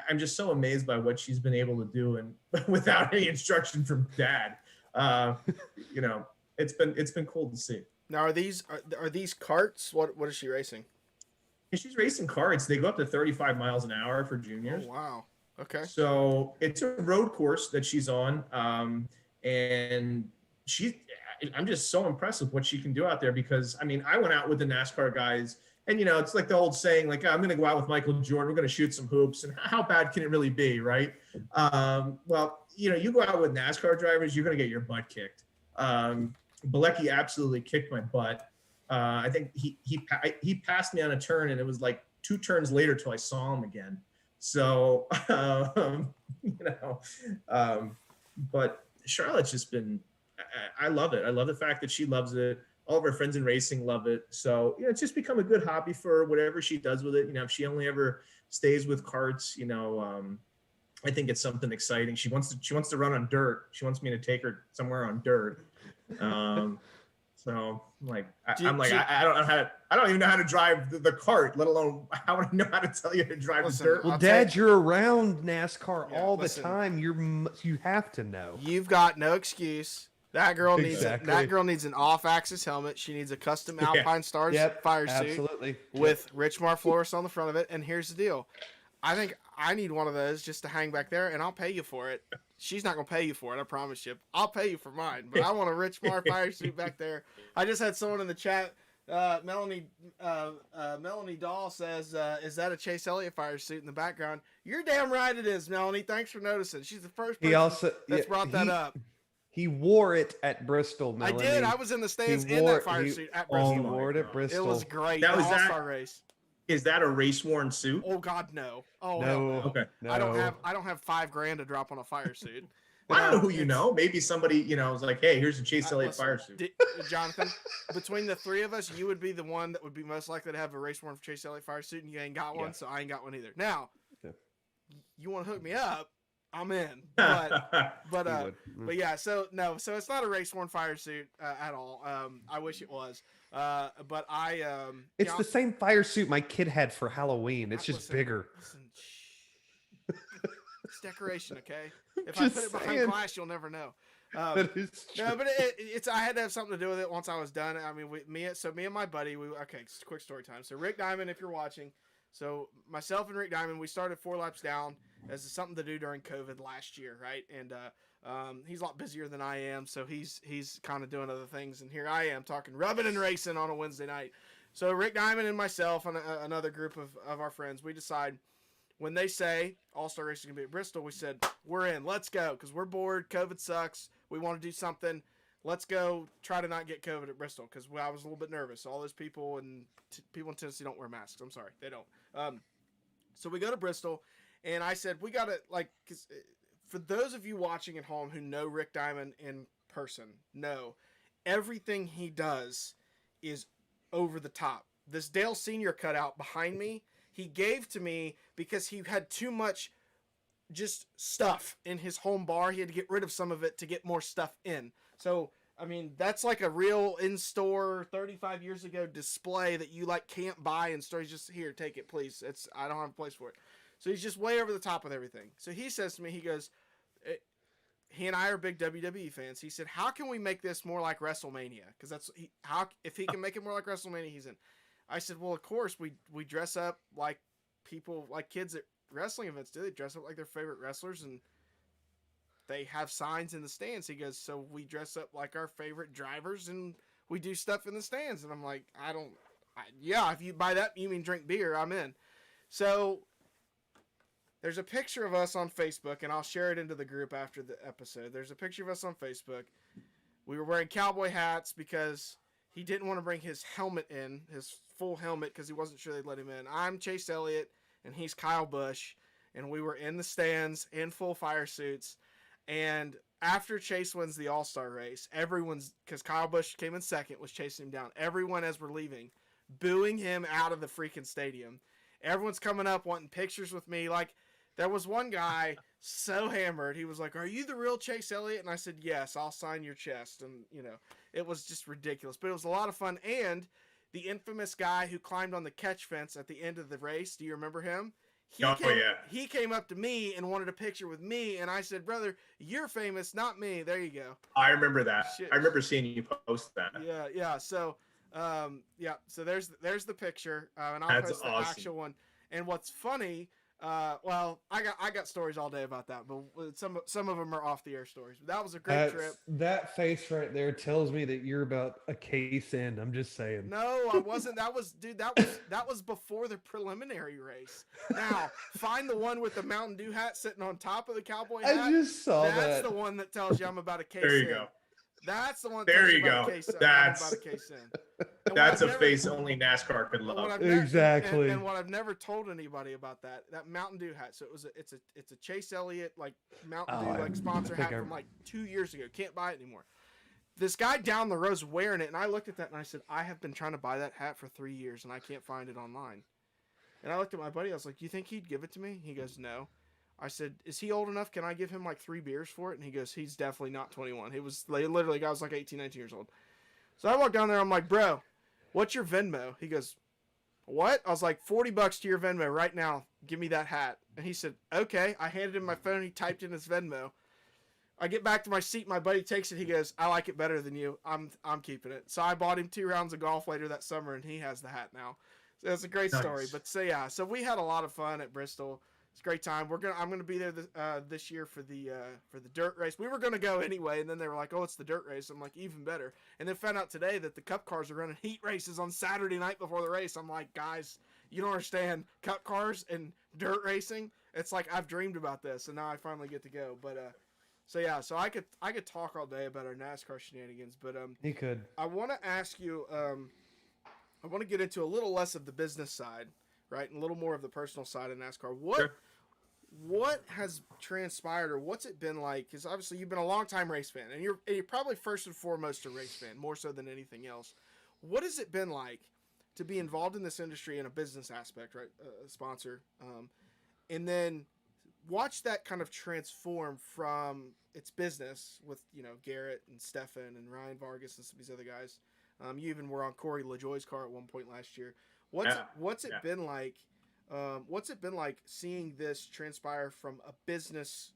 I'm just so amazed by what she's been able to do, and without any instruction from dad. It's been cool to see. Now, are these carts? What is she racing? She's racing carts. They go up to 35 miles an hour for juniors. Oh, wow. Okay. So it's a road course that she's on, and I'm just so impressed with what she can do out there, because I mean, I went out with the NASCAR guys. And, it's like the old saying, like, I'm going to go out with Michael Jordan. We're going to shoot some hoops. And how bad can it really be, right? Well, you go out with NASCAR drivers, you're going to get your butt kicked. Bilecki absolutely kicked my butt. I think he passed me on a turn, and it was like 2 turns later till I saw him again. So, but Charlotte's just been – I love it. I love the fact that she loves it. All of our friends in racing love it. So, it's just become a good hobby for whatever she does with it. If she only ever stays with karts, I think it's something exciting. She wants to run on dirt. She wants me to take her somewhere on dirt. So I don't even know how to drive the cart, let alone how would I know how to tell you to drive the dirt. Well, Dad, you're around NASCAR all the time. You have to know. You've got no excuse. That girl needs an off-axis helmet. She needs a custom Alpine Stars fire suit, absolutely, with Richmar Flores on the front of it. And here's the deal: I think I need one of those just to hang back there, and I'll pay you for it. She's not gonna pay you for it, I promise you. I'll pay you for mine, but I want a Richmar fire suit back there. I just had someone in the chat. Melanie Dahl says, "Is that a Chase Elliott fire suit in the background?" You're damn right it is, Melanie. Thanks for noticing. She's the first person that's brought that up. He wore it at Bristol, Melanie. I did. I was in the stands in that fire suit at Bristol. He wore it at Bristol. It was great. That was All-Star race. Is that a race-worn suit? Oh God, no. Oh no. Okay. No. I don't have $5,000 to drop on a fire suit. I don't know who you know. Maybe somebody was like, "Hey, here's a Chase Elliott fire suit." Jonathan, between the 3 of us, you would be the one that would be most likely to have a race-worn Chase Elliott fire suit, and you ain't got one, so I ain't got one either. Now, you want to hook me up? I'm in, but yeah. So it's not a race-worn fire suit at all. I wish it was, but It's the same fire suit my kid had for Halloween. It's just bigger. Listen, it's decoration, okay? If I put it behind glass, you'll never know. That is true. No, but it's I had to have something to do with it once I was done. I mean, me and my buddy. Quick story time. So Rick Diamond, if you're watching. So myself and Rick Diamond, we started 4 Laps Down as something to do during COVID last year, right? And he's a lot busier than I am, so he's kind of doing other things. And here I am talking rubbing and racing on a Wednesday night. So Rick Diamond and myself and another group of our friends, we decide when they say All-Star Racing is going to be at Bristol, we said, we're in, let's go, because we're bored, COVID sucks, we want to do something. Let's go try to not get COVID at Bristol, because I was a little bit nervous. All those people people in Tennessee don't wear masks. I'm sorry, they don't. So we go to Bristol, and I said, we got to, because for those of you watching at home who know Rick Diamond in person, know everything he does is over the top. This Dale Sr. cutout behind me, he gave to me because he had too much just stuff in his home bar. He had to get rid of some of it to get more stuff in. So, I mean, that's like a real in-store 35 years ago display that you can't buy in store. He's just, here, take it, please. I don't have a place for it. So he's just way over the top with everything. So he says to me, he goes, he and I are big WWE fans. He said, how can we make this more like WrestleMania? Because if he can make it more like WrestleMania, he's in. I said, well, of course, we dress up like people, like kids at wrestling events do. They dress up like their favorite wrestlers, and they have signs in the stands. He goes, so we dress up like our favorite drivers, and we do stuff in the stands. And I'm like, if you buy that, you mean drink beer, I'm in. So there's a picture of us on Facebook, and I'll share it into the group after the episode. There's a picture of us on Facebook. We were wearing cowboy hats because he didn't want to bring his helmet in, his full helmet, because he wasn't sure they'd let him in. I'm Chase Elliott, and he's Kyle Busch, and we were in the stands in full fire suits. And after Chase wins the All-Star race, because Kyle Busch came in second, was chasing him down. Everyone, as we're leaving, booing him out of the freaking stadium. Everyone's coming up wanting pictures with me. Like, there was one guy so hammered. He was like, "Are you the real Chase Elliott?" And I said, "Yes, I'll sign your chest." And, it was just ridiculous. But it was a lot of fun. And the infamous guy who climbed on the catch fence at the end of the race, do you remember him? He came up to me and wanted a picture with me, and I said, "Brother, you're famous, not me." There you go. I remember that. Shit. I remember seeing you post that. Yeah. So, So there's the picture, and I'll That's post the awesome. actual one. And what's funny, well, I got stories all day about that, but some of them are off the air stories. But that was a great trip. That face right there tells me that you're about a case in. I'm just saying. No, I wasn't. That was before the preliminary race. Now, find the one with the Mountain Dew hat sitting on top of the cowboy hat. I just saw that. That's the one that tells you I'm about a case in. There you go. That's the one. There you go. That's about a case in. That's a face only NASCAR could love. Exactly. And what I've never told anybody about that Mountain Dew hat. So it's a Chase Elliott like Mountain Dew sponsor hat from like 2 years ago. Can't buy it anymore. This guy down the road's wearing it, and I looked at that and I said, I have been trying to buy that hat for 3 years and I can't find it online. And I looked at my buddy. I was like, "You think he'd give it to me?" He goes, "No." I said, "Is he old enough? Can I give him like 3 beers for it?" And he goes, "He's definitely not 21. He was literally, guy was like 18, 19 years old." So I walked down there. I'm like, "Bro, what's your Venmo?" He goes, "What?" I was like, $40 to your Venmo right now. Give me that hat. And he said, "Okay." I handed him my phone. He typed in his Venmo. I get back to my seat. My buddy takes it. He goes, "I like it better than you. I'm keeping it." So I bought him 2 rounds of golf later that summer, and he has the hat now. So it's a great story. But so we had a lot of fun at Bristol. It's a great time. I'm gonna be there this year for the dirt race. We were gonna go anyway, and then they were like, "Oh, it's the dirt race." I'm like, even better. And then found out today that the Cup cars are running heat races on Saturday night before the race. I'm like, guys, you don't understand. Cup cars and dirt racing. It's like I've dreamed about this, and now I finally get to go. But so I could talk all day about our NASCAR shenanigans, but you could. I want to ask you. I want to get into a little less of the business side, right, and a little more of the personal side of NASCAR. What has transpired, or what's it been like? Because obviously you've been a long-time race fan, and you're probably first and foremost a race fan, more so than anything else. What has it been like to be involved in this industry in a business aspect, right, a sponsor, and then watch that kind of transform from its business with Garrett and Stefan and Ryan Vargas and some of these other guys. You even were on Corey LaJoie's car at one point last year. What's it been like? What's it been like seeing this transpire from a business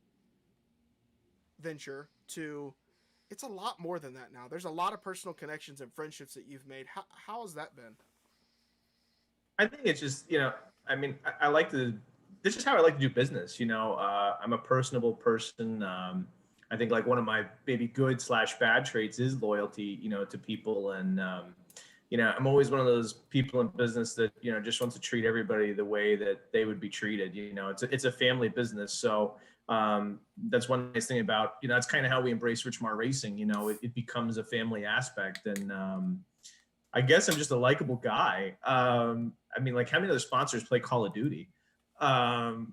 venture to it's a lot more than that now? There's a lot of personal connections and friendships that you've made. How has that been? I think it's just, I mean, this is how I like to do business. I'm a personable person. I think like one of my maybe good / bad traits is loyalty, to people. And, I'm always one of those people in business that, just wants to treat everybody the way that they would be treated. It's a family business. So that's one nice thing about, that's kind of how we embrace Richmar Racing. It becomes a family aspect. And I guess I'm just a likable guy. I mean, like how many other sponsors play Call of Duty? Or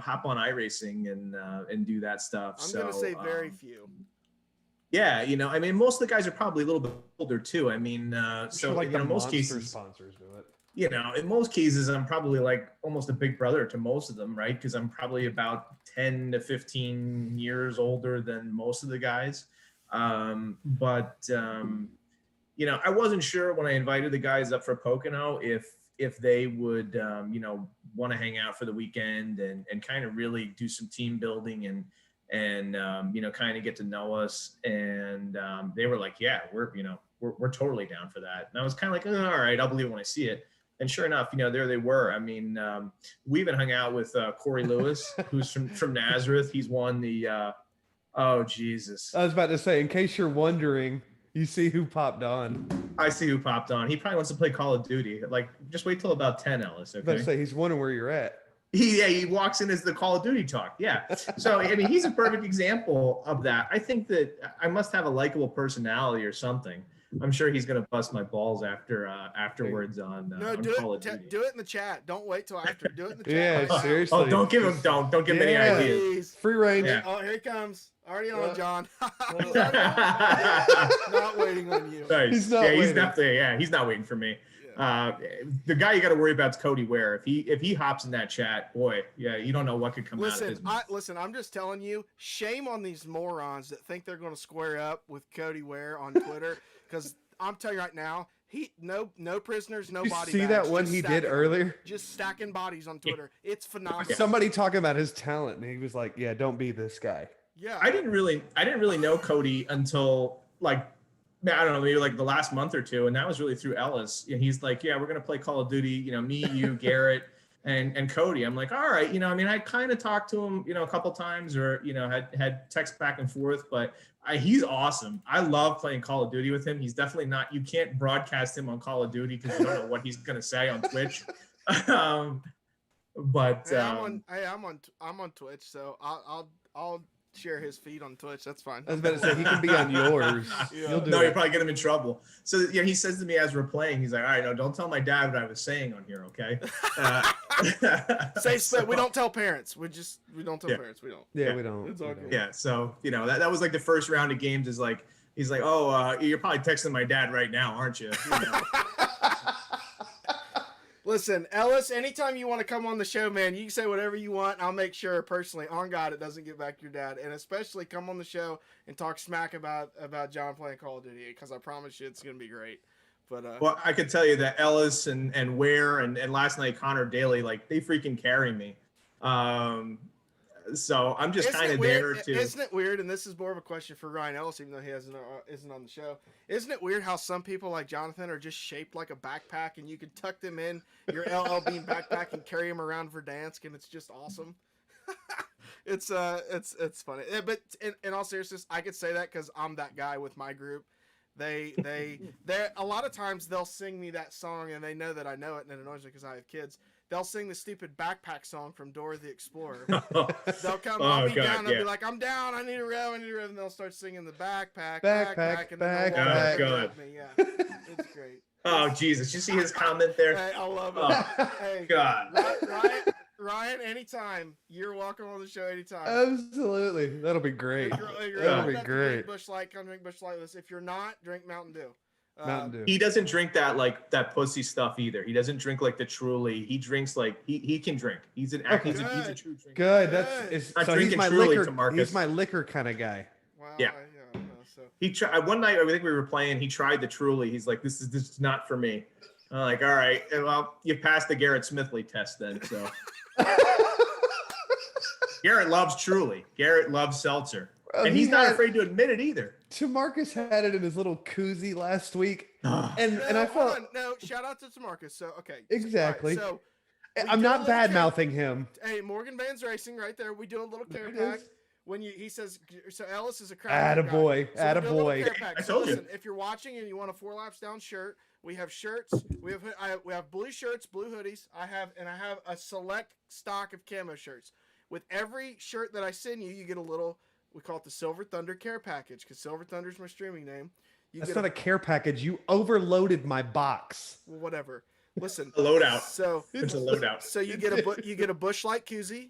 hop on iRacing and do that stuff. I'm gonna say very few. Yeah, I mean, most of the guys are probably a little bit older too. I mean, most cases sponsors do it. In most cases, I'm probably like almost a big brother to most of them, right? Because I'm probably about 10 to 15 years older than most of the guys. I wasn't sure when I invited the guys up for Pocono if they would, want to hang out for the weekend and kind of really do some team building and kind of get to know us. And they were like, "Yeah, we're totally down for that." And I was kind of like, "All right, I'll believe it when I see it." And sure enough, there they were. I mean, we even hung out with Corey Lewis, who's from Nazareth. He's won the, oh, Jesus. I was about to say, in case you're wondering, you see who popped on. I see who popped on. He probably wants to play Call of Duty. Like, just wait till about 10, Ellis, okay? I was about to say, he's wondering where you're at. He walks in as the Call of Duty talk. Yeah. So, I mean, he's a perfect example of that. I think that I must have a likable personality or something. I'm sure he's gonna bust my balls afterwards on No, on Call of Duty. do it in the chat. Don't wait till after. Do it in the chat. Yeah, right now. seriously. Oh, don't give him any ideas. Please. Free range. Yeah. Oh, here he comes. Already on, John. He's Not not waiting on you. Nice. He's not He's waiting. definitely he's not waiting for me. The guy you got to worry about is Cody Ware. If he hops in that chat, boy, you don't know what could come out of his mouth. Listen, I'm just telling you, shame on these morons that think they're going to square up with Cody Ware on Twitter, because I'm telling you right now, no prisoners, no You body see bags, that one just he did stacking- earlier? Just stacking bodies on Twitter. It's phenomenal. Somebody talking about his talent, and he was like, "Yeah, don't be this guy." Yeah, I didn't really know Cody until like I don't know, maybe like the last month or two, and that was really through Ellis. And he's like, "Yeah, we're gonna play Call of Duty." Me, you, Garrett, and Cody. I'm like, "All right." I kind of talked to him, a couple times, or had text back and forth. But he's awesome. I love playing Call of Duty with him. He's definitely not. You can't broadcast him on Call of Duty because you don't know what he's gonna say on Twitch. But hey, I'm on Twitch, so I'll share his feed on Twitch. That's fine. I was about to say he can be on yours. Yeah. You'll do No, it. you probably get him in trouble. So he says to me as we're playing, he's like, "All right, no, don't tell my dad what I was saying on here, okay?" Safe space. We don't tell parents. We don't tell parents. We don't. Yeah, we don't. It's all we good. don't. Yeah, so that was like the first round of games. Is like he's like, "Oh, you're probably texting my dad right now, aren't you?" Listen, Ellis, anytime you want to come on the show, man, you can say whatever you want. I'll make sure personally, on God, it doesn't get back to your dad. And especially come on the show and talk smack about John playing Call of Duty, because I promise you it's going to be great. But Well, I could tell you that Ellis and Ware and last night Connor Daly, like they freaking carry me. So I'm just kind of there to. Isn't it weird? And this is more of a question for Ryan Ellis, even though he isn't on the show. Isn't it weird how some people like Jonathan are just shaped like a backpack, and you can tuck them in your LL Bean backpack and carry them around Verdansk, and it's just awesome. It's funny. But in all seriousness, I could say that because I'm that guy with my group. They a lot of times they'll sing me that song, and they know that I know it, and it annoys me because I have kids. They'll sing the stupid backpack song from Dora the Explorer. They'll come, I'll be down, they'll be like, "I'm down, I need a rev, and they'll start singing the backpack, and then they'll walk back me. Yeah, it's great. Oh Jesus! You see his comment there? Hey, I love it. Oh, Hey, God. Ryan, anytime you're welcome on the show, anytime. Absolutely, that'll be great. That'll be great. Bush Light, come drink Bush Light with us. If you're not, drink Mountain Dew. Mountain Dew. He doesn't drink that pussy stuff either. He doesn't drink like the Truly. He drinks like he can drink. He's a true drinker. Good. Not So he's drinking my Truly liquor. to Marcus. He's my liquor kind of guy. Wow. Yeah. So. He tried one night. I think we were playing. He tried the Truly. He's like, "This is not for me." I'm like, "All right, well, you passed the Garrett Smithley test then." So Garrett loves Truly. Garrett loves seltzer, and he's not afraid to admit it either. Tamarcus had it in his little koozie last week, and I hold felt on. No, shout out to Tamarcus. So okay, exactly. So I'm not bad mouthing him. Hey, Morgan Vans Racing, right there. We do a little care It pack. is. When he says, so Ellis is a crowd. Attaboy. So we do a little Attaboy. care pack. I So told you. listen, if you're watching and you want a 4 laps down shirt, we have shirts. We have blue shirts, blue hoodies. I have a select stock of camo shirts. With every shirt that I send you, you get a little. We call it the Silver Thunder care package because Silver Thunder is my streaming name. That's not a care package. You overloaded my box. Well, whatever. Listen, A loadout. So It's a loadout. So you get a Busch Light koozie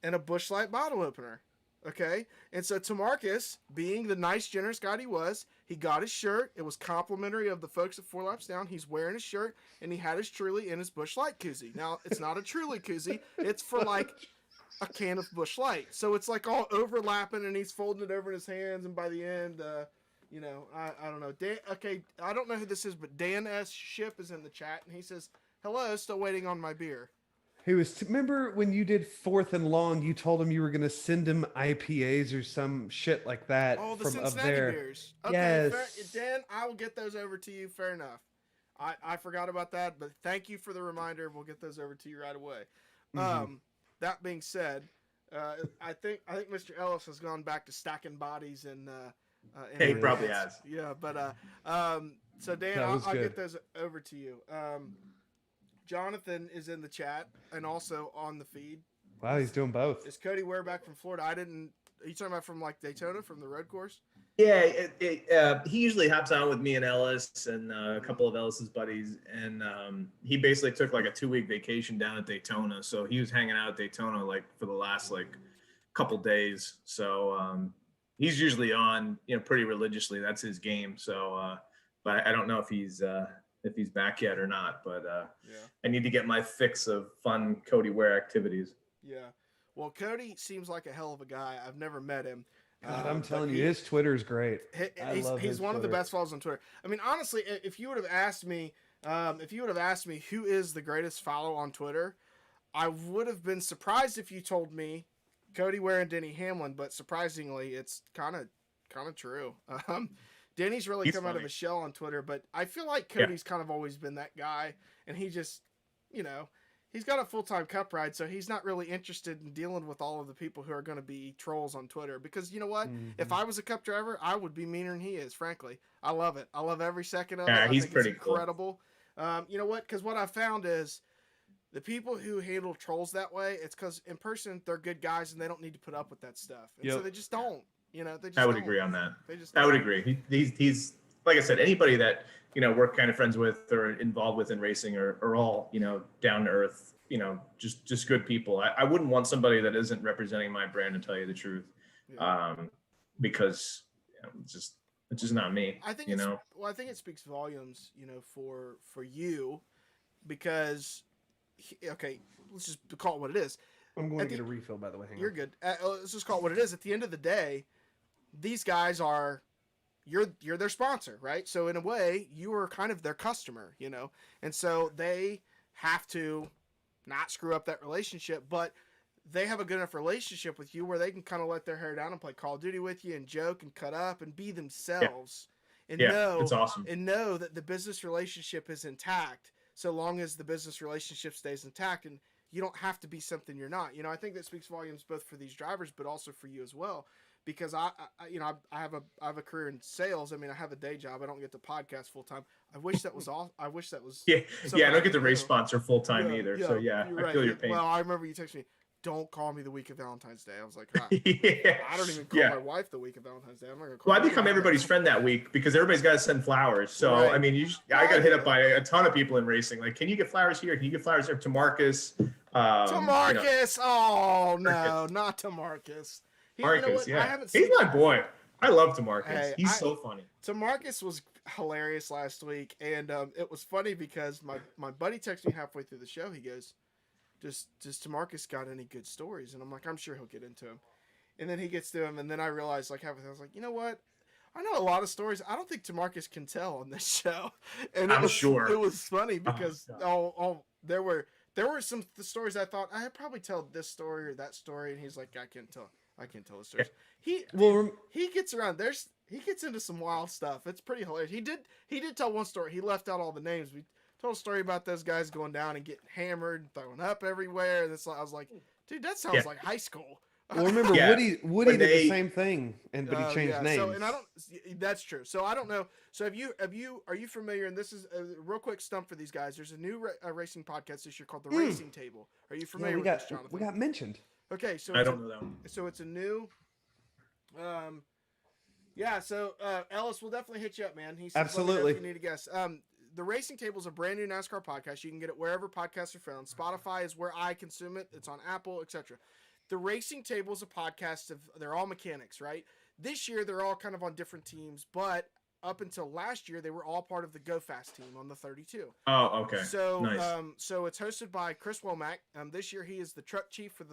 and a Busch Light bottle opener. Okay, and so Tamarcus, being the nice, generous guy he was, he got his shirt. It was complimentary of the folks at 4 Laps Down. He's wearing his shirt, and he had his Truly in his Busch Light koozie. Now, it's not a Truly koozie. It's for, like, a can of Busch Light. So it's, like, all overlapping, and he's folding it over in his hands, and by the end, I don't know. I don't know who this is, but Dan S. Ship is in the chat, and he says, "Hello, still waiting on my beer." Remember when you did 4th and Long, you told him you were going to send him IPAs or some shit like that Oh, the from Cincinnati up there. beers. Okay, Yes. Dan, I will get those over to you. Fair enough. I forgot about that, but thank you for the reminder. We'll get those over to you right away. Mm-hmm. That being said, I think Mr. Ellis has gone back to stacking bodies and He probably has. Yeah, but so Dan, That I'll was good. get those over to you. Jonathan is in the chat and also on the feed. Wow, he's doing both. Is Cody Ware back from Florida? Are you talking about from like Daytona, from the road course? Yeah, he usually hops on with me and Ellis and a couple of Ellis's buddies, and he basically took like a 2-week vacation down at Daytona. So he was hanging out at Daytona like for the last like couple days. So he's usually on, pretty religiously. That's his game. So, but I don't know if he's back yet or not. But I need to get my fix of fun Cody Ware activities. Yeah. Well, Cody seems like a hell of a guy. I've never met him. God, I'm telling you, his Twitter's great. He's one of the best followers on Twitter. I mean, honestly, if you would have asked me, who is the greatest follow on Twitter, I would have been surprised if you told me Cody Ware and Denny Hamlin. But surprisingly, it's kind of true. Denny's really come out of his shell on Twitter, but I feel like Cody's kind of always been that guy, and he just, he's got a full-time Cup ride, so he's not really interested in dealing with all of the people who are going to be trolls on Twitter. Because you know what? Mm-hmm. If I was a Cup driver, I would be meaner than he is, frankly. I love it. I love every second of it. Yeah, he's pretty incredible. Cool. You know what? Because what I found is the people who handle trolls that way, it's because in person, they're good guys, and they don't need to put up with that stuff. And so they just don't. I would agree on that. I would agree. He's like I said, anybody that we're kind of friends with or involved with in racing are all down to earth, just good people. I wouldn't want somebody that isn't representing my brand, to tell you the truth, because it's just not me. I think I think it speaks volumes, for you, because let's just call it what it is. I'm going to get a refill, by the way. You're good. Let's just call it what it is. At the end of the day, these guys are. You're their sponsor, right? So in a way, you are kind of their customer, and so they have to not screw up that relationship, but they have a good enough relationship with you where they can kind of let their hair down and play Call of Duty with you and joke and cut up and be themselves and know it's awesome. And know that the business relationship is intact so long as the business relationship stays intact, and you don't have to be something you're not. I think that speaks volumes both for these drivers, but also for you as well. Because I have a career in sales. I mean, I have a day job. I don't get to podcast full time. I wish that was all. I wish that was. I don't get the race sponsor full time either. So I feel your pain. Well, I remember you texted me, "Don't call me the week of Valentine's Day." I was like, I don't even call my wife the week of Valentine's Day. I'm not gonna call. Well, I become everybody's friend that week because everybody's got to send flowers. So I mean, I got hit up by a ton of people in racing. Like, can you get flowers here? Can you get flowers here to Marcus? Oh no, not to Marcus. Marcus, he's my boy. I love TaMarcus. Hey, he's so funny. TaMarcus was hilarious last week, and it was funny because my buddy texted me halfway through the show. He goes, "Does TaMarcus got any good stories?" And I'm like, "I'm sure he'll get into them." And then he gets to them, and then I realized like halfway through, I was like, "You know what? I know a lot of stories. I don't think TaMarcus can tell on this show." And I'm sure it was funny because there were some stories I thought I probably tell this story or that story, and he's like, I can't tell the stories. He gets around. He gets into some wild stuff. It's pretty hilarious. He did tell one story. He left out all the names. We told a story about those guys going down and getting hammered, and throwing up everywhere. And I was like, dude, that sounds like high school. Well, remember Woody did the same thing, but he changed names. So, and that's true. So I don't know. So are you familiar? And this is a real quick stump for these guys. There's a new racing podcast this year called The Racing Table. Are you familiar with this, Jonathan? We got mentioned. Okay, so I don't know that one. So it's a new, So Ellis will definitely hit you up, man. He says, absolutely. If you need a guest. The Racing Table is a brand new NASCAR podcast. You can get it wherever podcasts are found. Spotify is where I consume it. It's on Apple, etc. The Racing Table is a podcast they're all mechanics, right? This year they're all kind of on different teams, but up until last year they were all part of the Go Fast team on the 32. Oh, okay. So nice. So it's hosted by Chris Womack. This year he is the truck chief for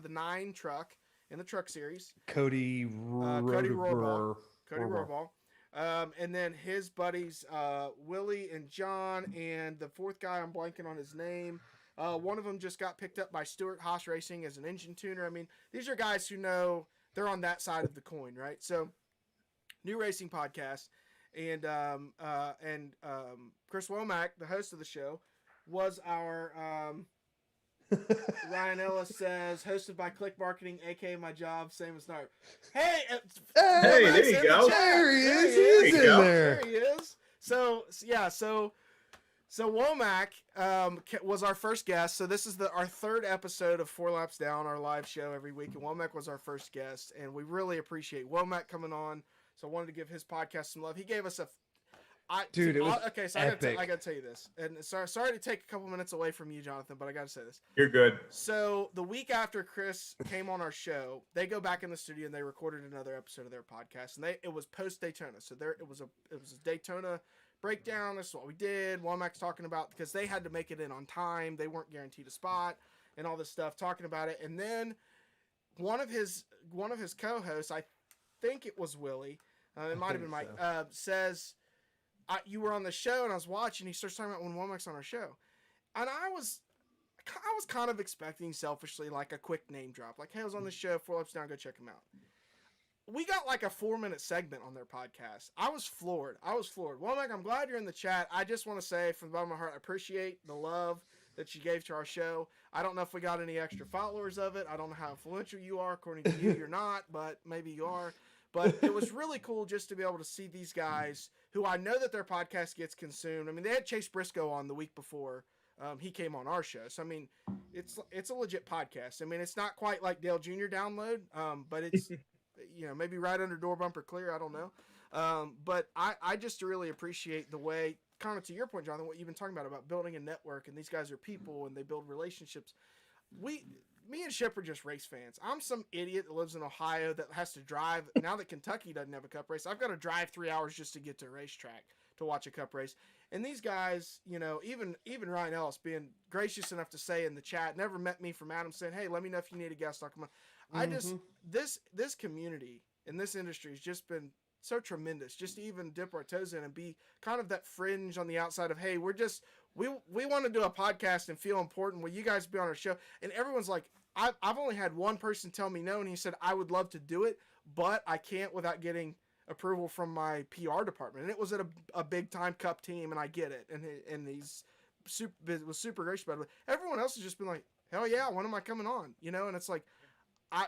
the 9 truck in the truck series. Cody Rohrbach. And then his buddies Willie and John, and the fourth guy I'm blanking on his name. One of them just got picked up by Stuart Haas Racing as an engine tuner. I mean, these are guys who know they're on that side of the coin, right? So, new racing podcast, and Chris Womack, the host of the show, was our Ryan Ellis says hosted by Click Marketing, aka my job, same as Nart. Hey, there you go. There he is. There he is. So Womack was our first guest. So this is our third episode of 4 Laps Down, our live show every week. And Womack was our first guest. And we really appreciate Womack coming on So I wanted to give his podcast some love. He gave us Dude, it was okay. So epic. I gotta tell you this, and sorry to take a couple minutes away from you, Jonathan, but I gotta say this. You're good. So the week after Chris came on our show, they go back in the studio and they recorded another episode of their podcast, and it was post Daytona. So it was a Daytona breakdown. This is what we did. Womack's talking about, because they had to make it in on time. They weren't guaranteed a spot and all this stuff, talking about it. And then one of his co-hosts, I think it was Willie, it might have been Mike, says, you were on the show and I was watching. He starts talking about when Womack's on our show. And I was kind of expecting selfishly like a quick name drop. Like, hey, I was on the show, 4 Laps Down, go check him out. We got like a 4-minute segment on their podcast. I was floored. Womack, I'm glad you're in the chat. I just want to say from the bottom of my heart, I appreciate the love that you gave to our show. I don't know if we got any extra followers of it. I don't know how influential you are. According to you, you're not, but maybe you are. But it was really cool just to be able to see these guys who I know that their podcast gets consumed. I mean, they had Chase Briscoe on the week before he came on our show. So, I mean, it's a legit podcast. I mean, it's not quite like Dale Jr. download, but it's, maybe right under door bumper clear. I don't know. But I just really appreciate the way, kind of to your point, Jonathan, what you've been talking about building a network, and these guys are people and they build relationships. Me and Shep are just race fans. I'm some idiot that lives in Ohio that has to drive. Now that Kentucky doesn't have a cup race, I've got to drive 3 hours just to get to a racetrack to watch a cup race. And these guys, even Ryan Ellis being gracious enough to say in the chat, never met me from Adam, saying, hey, let me know if you need a guest. I'll come on. I just, this community in this industry has just been so tremendous, just to even dip our toes in and be kind of that fringe on the outside of, hey, we want to do a podcast and feel important. Will you guys be on our show? And everyone's like, I've only had one person tell me no, and he said, I would love to do it, but I can't without getting approval from my PR department. And it was at a big time cup team, and I get it. And he's was super gracious about it. Everyone else has just been like, hell yeah, when am I coming on? And it's like,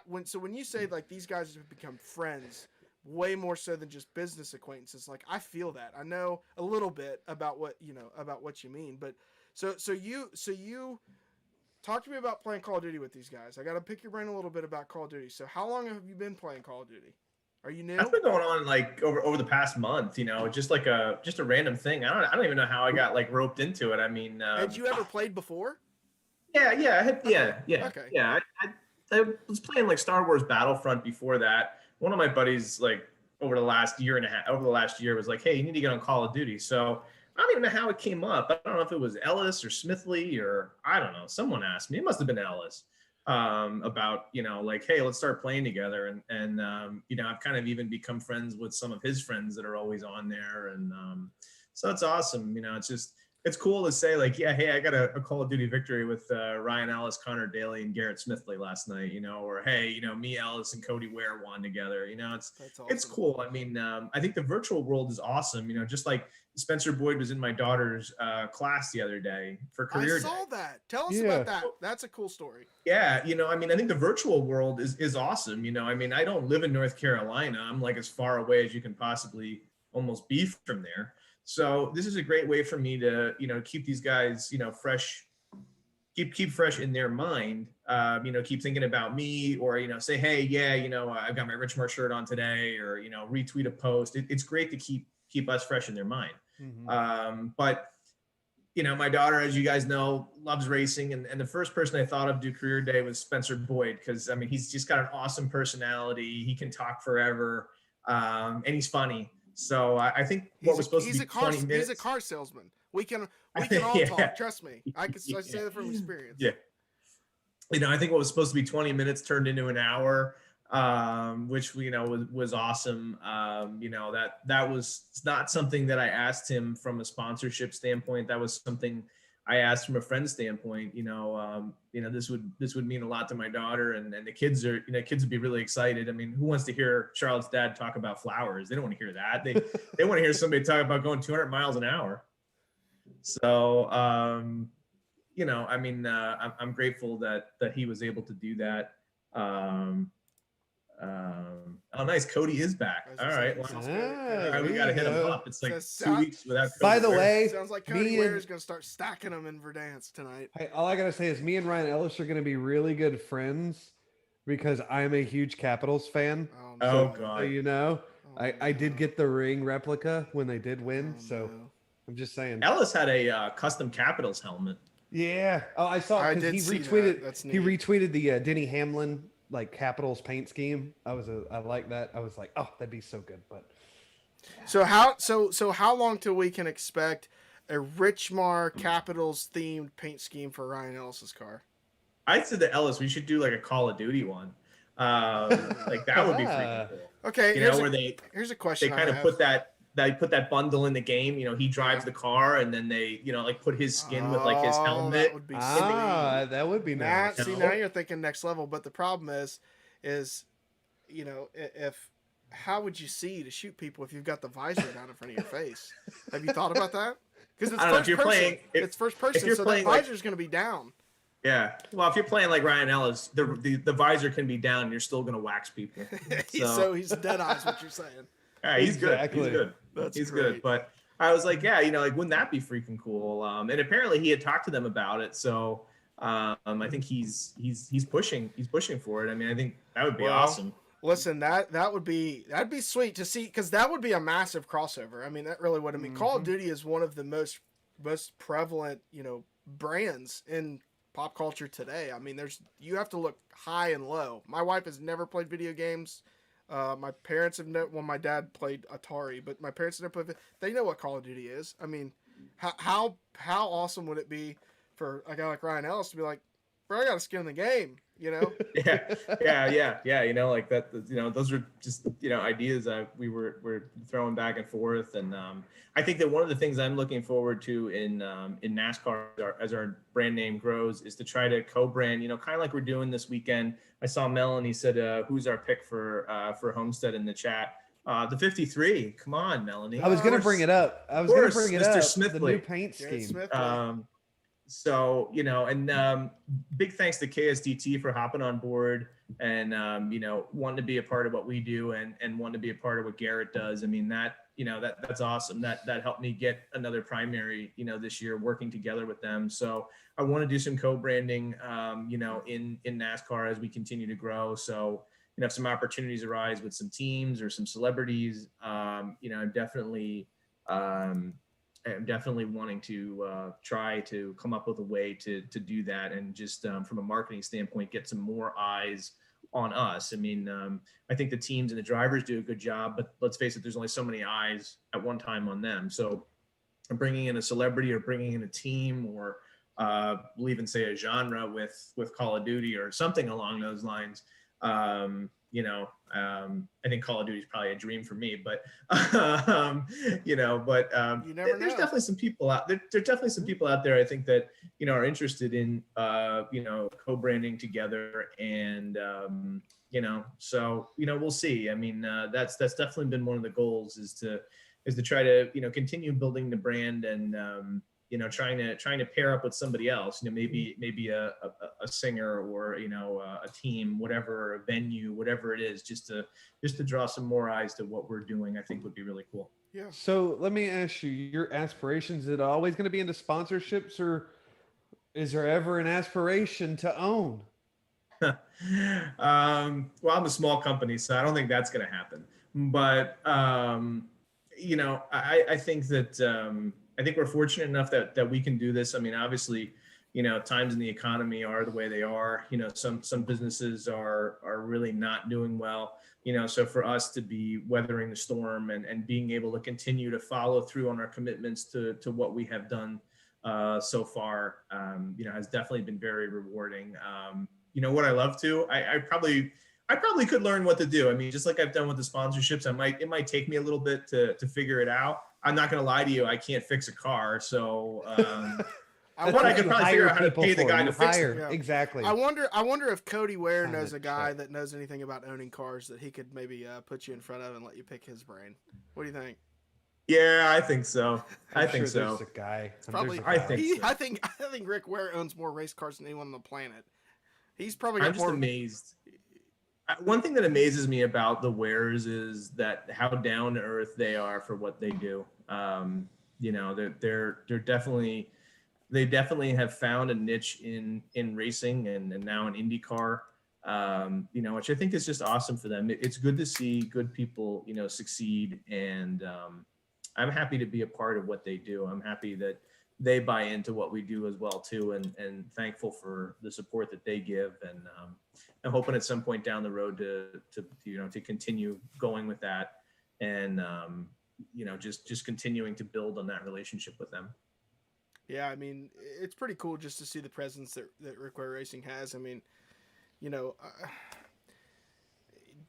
when you say like these guys have become friends, way more so than just business acquaintances. Like, I feel that. I know a little bit about what you mean. But so you talk to me about playing Call of Duty with these guys. I got to pick your brain a little bit about Call of Duty. So how long have you been playing Call of Duty? Are you new? That's been going on like over the past month, just a random thing. I don't even know how I got like roped into it. I mean, had you ever played before? Yeah. Okay. Yeah. I was playing like Star Wars Battlefront before that. One of my buddies, like over the last year was like, hey, you need to get on Call of Duty. So I don't even know how it came up. I don't know if it was Ellis or Smithley or I don't know. Someone asked me. It must have been Ellis about, like, hey, let's start playing together. And I've kind of even become friends with some of his friends that are always on there. And so it's awesome. It's cool to say like, yeah, hey, I got a Call of Duty victory with Ryan Ellis, Connor Daly, and Garrett Smithley last night, or hey, me, Ellis, and Cody Ware won together. It's cool. I mean, I think the virtual world is awesome. Just like Spencer Boyd was in my daughter's class the other day for career day. I saw that. Tell us about that. That's a cool story. Yeah, I think the virtual world is awesome. I don't live in North Carolina. I'm like as far away as you can possibly almost be from there. So this is a great way for me to, keep these guys, fresh, keep fresh in their mind, keep thinking about me or, say, hey, yeah, I've got my Richmore shirt on today or, retweet a post. It's great to keep us fresh in their mind. But my daughter, as you guys know, loves racing. And the first person I thought of do career day was Spencer Boyd. Cause he's just got an awesome personality. He can talk forever. And he's funny. So I think what was supposed to be 20 minutes. He's a car salesman. We can all talk. Trust me. I say that from experience. Yeah. I think what was supposed to be 20 minutes turned into an hour, which was awesome. That was not something that I asked him from a sponsorship standpoint. That was something I asked from a friend standpoint. This would mean a lot to my daughter, and the kids would be really excited. I mean, who wants to hear Charlotte's dad talk about flowers? They don't want to hear that. They want to hear somebody talk about going 200 miles an hour. So, I'm grateful that he was able to do that. Oh, nice. Cody is back. All right. Well, all right, we got to hit him up. It's like 2 weeks without Cody. By the way, sounds like Cody Ware is going to start stacking them in Verdansk tonight. Hey, all I got to say is me and Ryan Ellis are going to be really good friends because I'm a huge Capitals fan. Oh, God. So, I did get the ring replica when they did win, Oh, so no. I'm just saying. Ellis had a custom Capitals helmet. Yeah. Oh, I saw I it because did he see retweeted. that. That's He neat. retweeted the Denny Hamlin like Capitals paint scheme. I like that. I was like, oh, that'd be so good. But So how long till we can expect a Richmar Capitals themed paint scheme for Ryan Ellis's car? I said to Ellis, we should do like a Call of Duty one. Like that would be freaking cool. Okay, You know, where here's a they question kind I of have. put that bundle in the game. You know, he drives Yeah. the car, and then they, you know, like put his skin with like his Oh, helmet. that would be sweet. that would be Now, nice. see, No. now you're thinking next level. But the problem is, you know, if how would you see to shoot people if you've got the visor down in front of your face? Have you thought about that? Because it's I don't know, first if you're person. playing- if- It's first person, you're so playing, that like- visor's going to be down. Yeah. Well, if you're playing like Ryan Ellis, the visor can be down, and you're still gonna wax people. So he's dead eyes. What you're saying? Yeah, he's Exactly. good. He's good. That's He's great. good. But I was like, yeah, you know, like wouldn't that be freaking cool? And apparently he had talked to them about it. So I think he's pushing for it. I mean, I think that would be Well, awesome. Listen, that'd be sweet to see, because that would be a massive crossover. I mean, that really would. I mean, Call of Duty is one of the most prevalent, you know, brands in pop culture today. I mean, you have to look high and low. My wife has never played video games. My parents have never. Well, my dad played Atari, but my parents never played. They know what Call of Duty is. I mean, how awesome would it be for a guy like Ryan Ellis to be like, bro, I got a skin in the game. You know? yeah. You know, like that. You know, those are just, you know, ideas that we're throwing back and forth. And I think that one of the things I'm looking forward to in NASCAR as our brand name grows is to try to co-brand. You know, kind of like we're doing this weekend. I saw Melanie said, "Who's our pick for Homestead in the chat?" The 53. Come on, Melanie. I was gonna bring it up. Mr. The new Smithly. paint Jared scheme. Smith. So, you know, and big thanks to KSDT for hopping on board and, you know, wanting to be a part of what we do and wanting to be a part of what Garrett does. I mean, that's awesome. That helped me get another primary, you know, this year working together with them. So I want to do some co-branding, you know, in NASCAR as we continue to grow. So, you know, if some opportunities arise with some teams or some celebrities, you know, I'm definitely wanting to try to come up with a way to do that and just from a marketing standpoint, get some more eyes on us. I mean, I think the teams and the drivers do a good job, but let's face it, there's only so many eyes at one time on them. So bringing in a celebrity or bringing in a team or we'll even say a genre with Call of Duty or something along those lines, you know, I think Call of Duty is probably a dream for me, but you know, but You never there's know. definitely some people out there. There's definitely some people out there, I think, that, you know, are interested in you know, co-branding together, and you know, so, you know, we'll see. I mean, that's definitely been one of the goals is to try to, you know, continue building the brand and you know, trying to pair up with somebody else, you know, maybe a singer or, you know, a team, whatever, a venue, whatever it is, just to draw some more eyes to what we're doing, I think would be really cool. Yeah. So let me ask you, your aspirations, is it always going to be into sponsorships, or is there ever an aspiration to own? Well, I'm a small company, so I don't think that's going to happen. But you know, I think that I think we're fortunate enough that we can do this. I mean, obviously, you know, times in the economy are the way they are. You know, some businesses are really not doing well. You know, so for us to be weathering the storm and being able to continue to follow through on our commitments to what we have done so far, you know, has definitely been very rewarding. You know, what I love to, I probably could learn what to do. I mean, just like I've done with the sponsorships, it might take me a little bit to figure it out. I'm not going to lie to you. I can't fix a car. So, I could probably figure out how to pay the guy to fix it. Yeah. Exactly. I wonder if Cody Ware Time knows to a guy check. that knows anything about owning cars that he could maybe put you in front of and let you pick his brain. What do you think? Yeah, I think so. I I'm think sure there's so. a guy. Probably. I think so. I think Rick Ware owns more race cars than anyone on the planet. He's probably got I'm just more. amazed. One thing that amazes me about the Wares is that how down to earth they are for what they do. You know, they're definitely, they definitely have found a niche in racing and now in IndyCar. which I think is just awesome for them. It's good to see good people, succeed. And I'm happy to be a part of what they do. I'm happy that they buy into what we do as well too, and thankful for the support that they give. And I'm hoping at some point down the road to continue going with that, and just continuing to build on that relationship with them. Yeah, I mean, it's pretty cool just to see the presence that Rick Ware Racing has. I mean,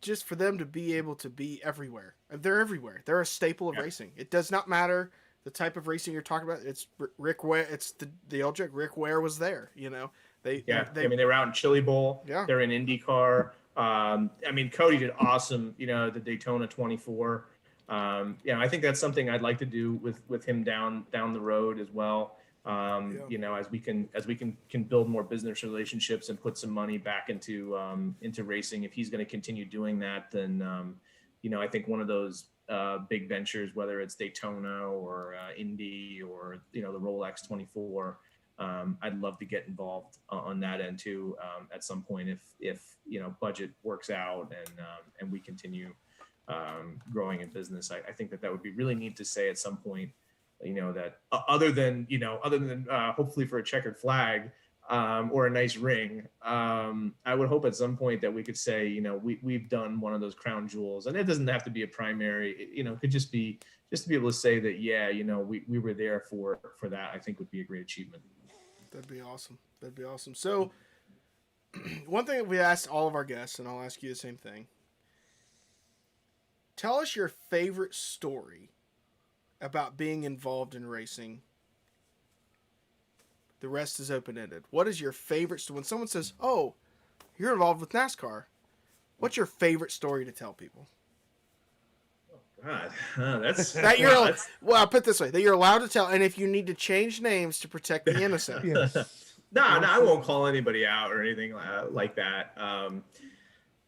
just for them to be able to be everywhere. They're everywhere. They're a staple of racing. It does not matter the type of racing you're talking about. It's Rick Ware. It's the old joke. Rick Ware was there. They were out in Chili Bowl. Yeah. They're in IndyCar. Cody did awesome. The Daytona 24. I think that's something I'd like to do with him down the road as well. As we can build more business relationships and put some money back into racing. If he's going to continue doing that, then I think one of those big ventures, whether it's Daytona or Indy or the Rolex 24, I'd love to get involved on that end too at some point if budget works out and we continue growing in business. I think that would be really neat to say at some point. That other than hopefully for a checkered flag or a nice ring, I would hope at some point that we could say, we've done one of those crown jewels, and it doesn't have to be a primary. It could just be to be able to say that, we were there for that. I think would be a great achievement. That'd be awesome. So one thing we asked all of our guests, and I'll ask you the same thing. Tell us your favorite story about being involved in racing. The rest is open-ended. What is your favorite story? When someone says, "Oh, you're involved with NASCAR," what's your favorite story to tell people? God, that's well, I'll put it this way: that you're allowed to tell, and if you need to change names to protect the innocent. No, I won't call anybody out or anything like that.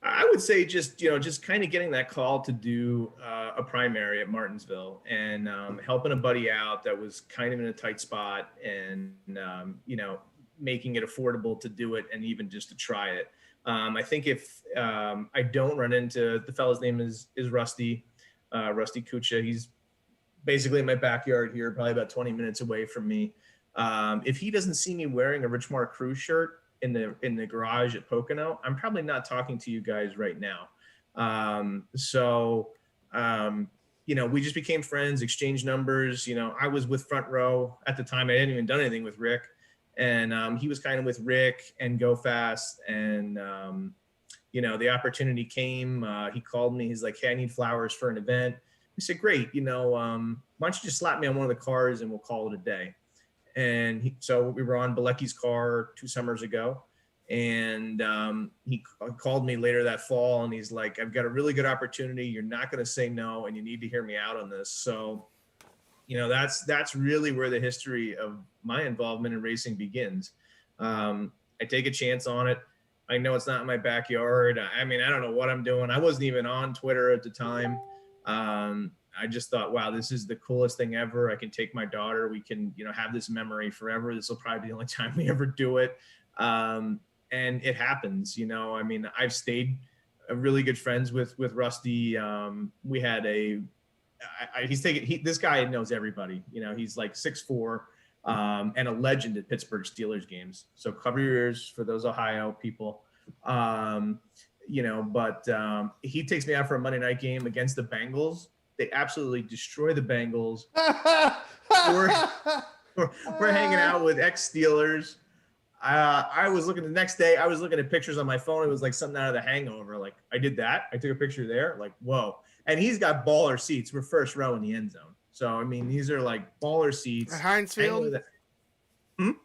I would say just kind of getting that call to do a primary at Martinsville and helping a buddy out that was kind of in a tight spot and, making it affordable to do it and even just to try it. I think if I don't run into the fellow's name is Rusty Kucha. He's basically in my backyard here, probably about 20 minutes away from me. If he doesn't see me wearing a Richmar Cruise shirt in the garage at Pocono, I'm probably not talking to you guys right now. We just became friends, exchanged numbers. I was with Front Row at the time. I hadn't even done anything with Rick. And he was kind of with Rick and Go Fast. And, the opportunity came. He called me. He's like, "Hey, I need flowers for an event." I said, "Great. Why don't you just slap me on one of the cars and we'll call it a day." And so we were on Bilecki's car 2 summers ago, and he called me later that fall, and he's like, "I've got a really good opportunity. You're not going to say no, and you need to hear me out on this." So, that's really where the history of my involvement in racing begins. I take a chance on it. I know it's not in my backyard. I don't know what I'm doing. I wasn't even on Twitter at the time. I just thought, wow, this is the coolest thing ever. I can take my daughter. We can, have this memory forever. This will probably be the only time we ever do it. And it happens, I've stayed really good friends with Rusty. We had this guy knows everybody, he's like 6'4", and a legend at Pittsburgh Steelers games. So cover your ears for those Ohio people. But he takes me out for a Monday night game against the Bengals. They absolutely destroy the Bengals. We're hanging out with ex-Steelers. I was looking at pictures on my phone. It was like something out of The Hangover. Like, I did that. I took a picture there. Like, whoa. And he's got baller seats. We're first row in the end zone. So, these are like baller seats. At Heinz Field?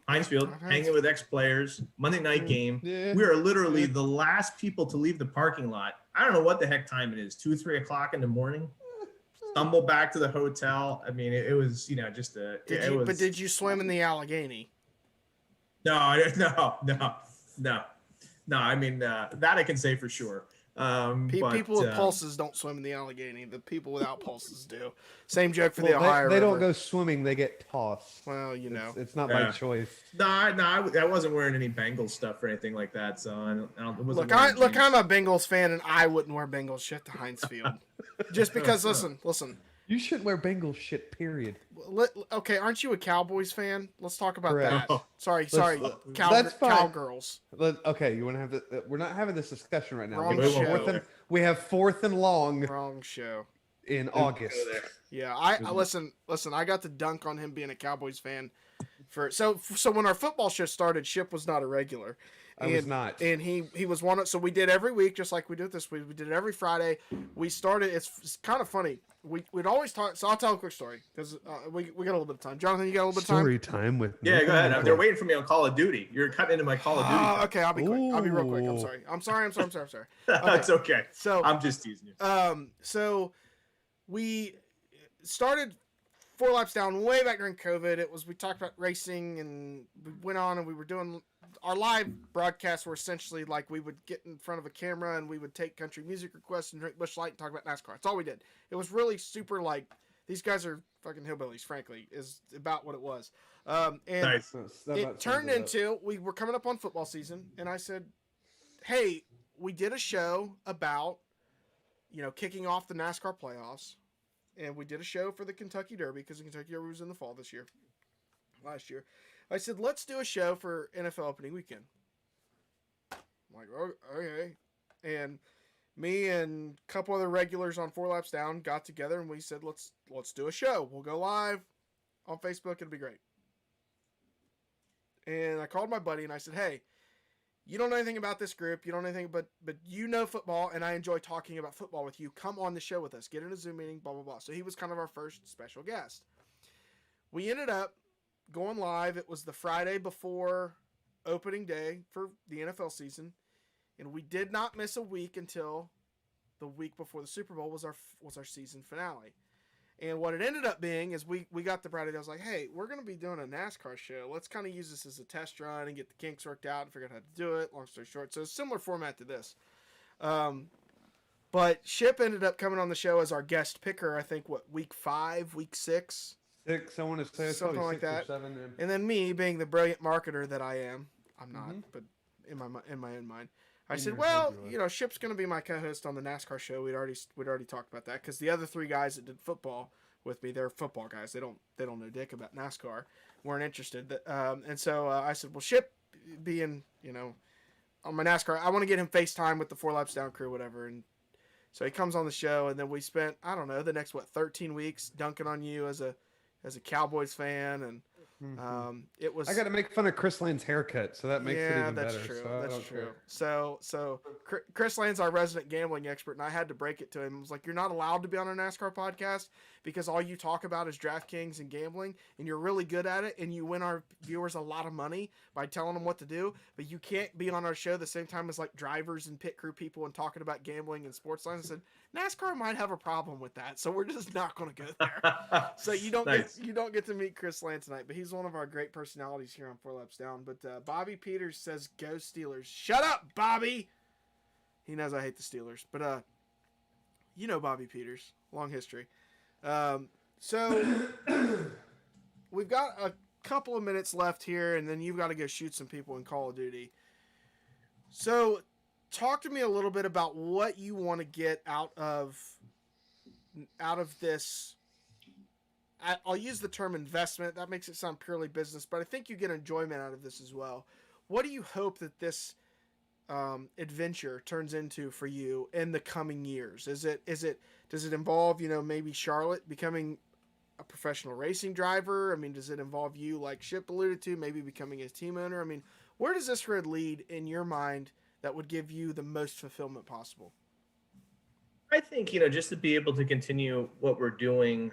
Heinz Field, hanging with ex-players, Monday night game. Yeah. We are literally the last people to leave the parking lot. I don't know what the heck time it is, 2-3 o'clock in the morning. Stumble back to the hotel. It was, But did you swim in the Allegheny? No. That I can say for sure. People with pulses don't swim in the Allegheny. The people without pulses do. Same joke for the Ohio They don't River. go swimming; they get tossed. Well, you know, it's not by choice. No, I wasn't wearing any Bengals stuff or anything like that. So it wasn't. Look, I'm a Bengals fan, and I wouldn't wear Bengals shit to Heinz Field, just because. Listen. You shouldn't wear Bengals shit. Period. Okay, aren't you a Cowboys fan? Let's talk about Correct. that. Sorry, that's fine. Cowgirls. Okay, you want to have we're not having this discussion right now. Wrong show. We have 4th and long. Wrong show. In August. Yeah, I listen. I got to dunk on him being a Cowboys fan. So when our football show started, Ship was not a regular. I was not. And he was one of, so we did every week, just like we did this week. We did it every Friday. We started, it's kind of funny. We'd always talk, so I'll tell a quick story, because we got a little bit of time. Jonathan, you got a little bit of time? Story time with me. Yeah, go ahead. They're waiting for me on Call of Duty. You're cutting into my Call of Duty. Okay, I'll be quick. I'll be real quick. I'm sorry. Okay. It's okay. So I'm just teasing you. So we started 4 Laps Down way back during COVID. We talked about racing, and we went on and we were doing our live broadcasts were essentially like we would get in front of a camera and we would take country music requests and drink Busch Light and talk about NASCAR. That's all we did. It was really super like, these guys are fucking hillbillies, frankly, is about what it was. And nice. It turned into, we were coming up on football season, and I said, hey, we did a show about, kicking off the NASCAR playoffs. And we did a show for the Kentucky Derby, because the Kentucky Derby was in the fall last year. I said, let's do a show for NFL opening weekend. I'm like, oh, okay. And me and a couple other regulars on 4 Laps Down got together, and we said, let's do a show. We'll go live on Facebook. It'll be great. And I called my buddy, and I said, hey, you don't know anything about this group. You don't know anything, but you know football, and I enjoy talking about football with you. Come on the show with us. Get in a Zoom meeting, blah, blah, blah. So he was kind of our first special guest. We ended up going live. It was the Friday before opening day for the NFL season, and we did not miss a week until the week before the Super Bowl was our season finale. And what it ended up being is we got the Friday. I was like, hey, we're going to be doing a NASCAR show. Let's kind of use this as a test run and get the kinks worked out and figure out how to do it. Long story short. So a similar format to this. But Ship ended up coming on the show as our guest picker, I think, week 5, week 6? 6, I want to say. Something like that. 7, and then me, being the brilliant marketer that I am, I'm not, but in my own mind, I said, well, Ship's going to be my co-host on the NASCAR show. We'd already talked about that, because the other 3 guys that did football with me, they're football guys. They don't know dick about NASCAR. Weren't interested. And so I said, well, Ship being, on my NASCAR, I want to get him FaceTime with the 4 Laps Down crew, whatever. And so he comes on the show, and then we spent, I don't know, the next 13 weeks dunking on you as a Cowboys fan, and it was. I got to make fun of Chris Lane's haircut, so that makes it even better. That's true. So Chris Lane's our resident gambling expert, and I had to break it to him. I was like, "You're not allowed to be on a NASCAR podcast because all you talk about is DraftKings and gambling, and you're really good at it, and you win our viewers a lot of money by telling them what to do. But you can't be on our show the same time as like drivers and pit crew people and talking about gambling and sports lines." I said, NASCAR might have a problem with that, so we're just not going to go there. So you don't get to meet Chris Lane tonight, but he's one of our great personalities here on 4 Laps Down. But Bobby Peters says, "Go Steelers!" Shut up, Bobby. He knows I hate the Steelers, but Bobby Peters, long history. So we've got a couple of minutes left here, and then you've got to go shoot some people in Call of Duty. So talk to me a little bit about what you want to get out of this. I'll use the term investment. That makes it sound purely business, but I think you get enjoyment out of this as well. What do you hope that this adventure turns into for you in the coming years? Does it involve, maybe Charlotte becoming a professional racing driver? I mean, does it involve you, like Ship alluded to, maybe becoming a team owner? I mean, where does this road lead in your mind that would give you the most fulfillment possible? I think, just to be able to continue what we're doing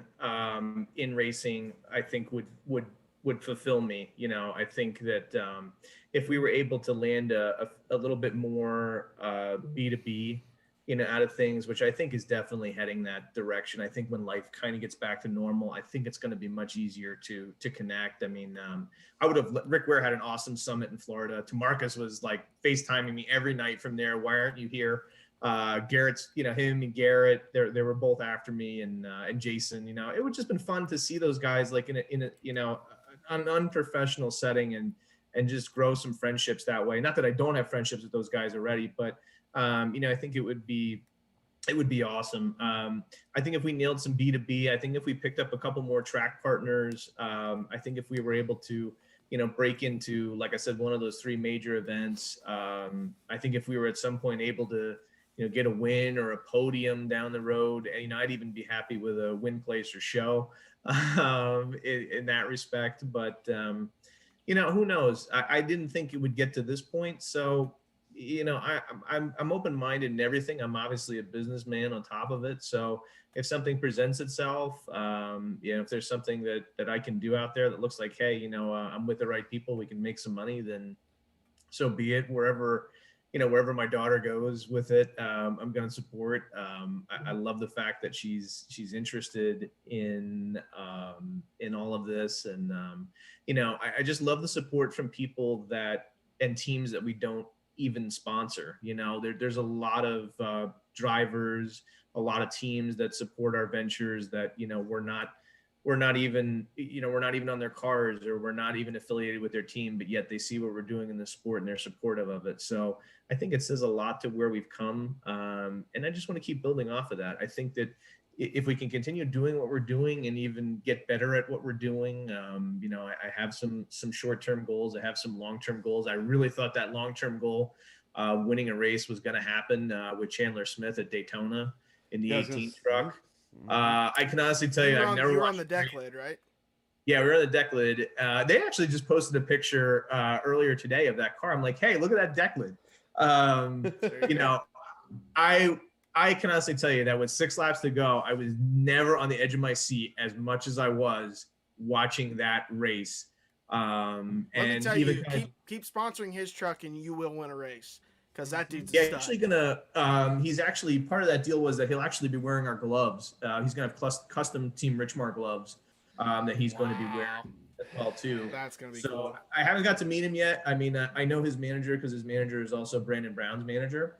in racing, I think would fulfill me. I think that if we were able to land a little bit more B2B, out of things, which I think is definitely heading that direction. I think when life kind of gets back to normal, I think it's going to be much easier to connect. I mean, Rick Ware had an awesome summit in Florida. Tamarcus was like FaceTiming me every night from there. Why aren't you here? Garrett's, him and Garrett, they were both after me, and Jason. It would just been fun to see those guys like in a an unprofessional setting and just grow some friendships that way. Not that I don't have friendships with those guys already, but I think it would be awesome. I think if we nailed some B2B, I think if we picked up a couple more track partners, I think if we were able to, break into, like I said, one of those 3 major events, I think if we were at some point able to, get a win or a podium down the road, I'd even be happy with a win, place, or show in that respect. But, who knows? I didn't think it would get to this point. So, I'm open-minded in everything. I'm obviously a businessman on top of it. So if something presents itself, if there's something that I can do out there that looks like, hey, I'm with the right people, we can make some money, then so be it. Wherever my daughter goes with it, I'm going to support. I love the fact that she's interested in all of this. And, I just love the support from people and teams that we don't even sponsor. There's a lot of drivers, a lot of teams that support our ventures that we're not even on their cars, or we're not even affiliated with their team, but yet they see what we're doing in the sport and they're supportive of it. So I think it says a lot to where we've come, and I just want to keep building off of that. I think that if we can continue doing what we're doing and even get better at what we're doing, I have some short-term goals. I have some long-term goals. I really thought that long-term goal, winning a race, was going to happen with Chandler Smith at Daytona in the 18 truck. I can honestly tell you, I've never you were watched on the deck lid, right? Yeah, we were on the deck lid. They actually just posted a picture earlier today of that car. I'm like, hey, look at that deck lid. I can honestly tell you that with 6 laps to go, I was never on the edge of my seat as much as I was watching that race. Let me tell you, keep sponsoring his truck and you will win a race, because that dude's a stud. He's actually, part of that deal was that he'll actually be wearing our gloves. He's going to have custom Team Richmar gloves that he's going to be wearing as well too. That's going to be so cool. I haven't got to meet him yet. I mean, I know his manager because his manager is also Brandon Brown's manager.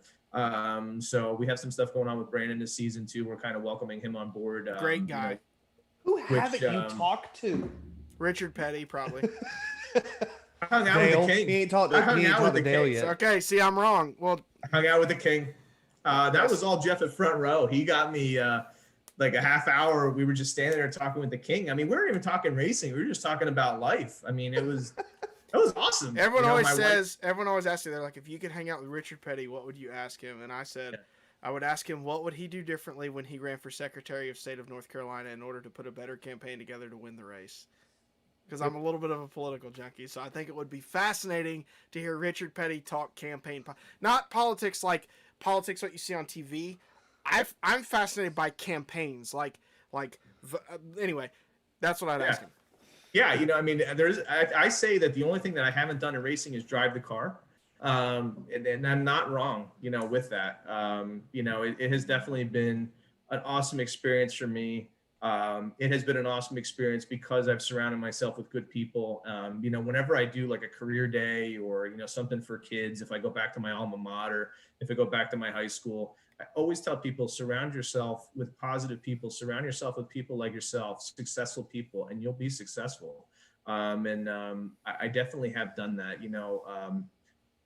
So we have some stuff going on with Brandon this season too. We're kind of welcoming him on board. Great guy. Who haven't you talked to? Richard Petty, probably. I hung out with the King. He ain't talked to Dale yet. Okay, see, I'm wrong. Well, I hung out with the King. That was all Jeff at front row. He got me like a half hour. We were just standing there talking with the King. I mean, we weren't even talking racing. We were just talking about life. I mean, it was awesome. Everyone always asks me, they're like, if you could hang out with Richard Petty, what would you ask him? And I said, I would ask him, what would he do differently when he ran for Secretary of State of North Carolina in order to put a better campaign together to win the race? Because I'm a little bit of a political junkie, so I think it would be fascinating to hear Richard Petty talk campaign, not politics like politics what you see on TV. I'm fascinated by campaigns, anyway, that's what I'd ask him. Yeah, I mean, I say that the only thing that I haven't done in racing is drive the car, and I'm not wrong, with that. It has definitely been an awesome experience for me. It has been an awesome experience because I've surrounded myself with good people. Whenever I do like a career day or, something for kids, if I go back to my alma mater, if I go back to my high school, I always tell people, surround yourself with positive people, surround yourself with people like yourself, successful people, and you'll be successful. I definitely have done that.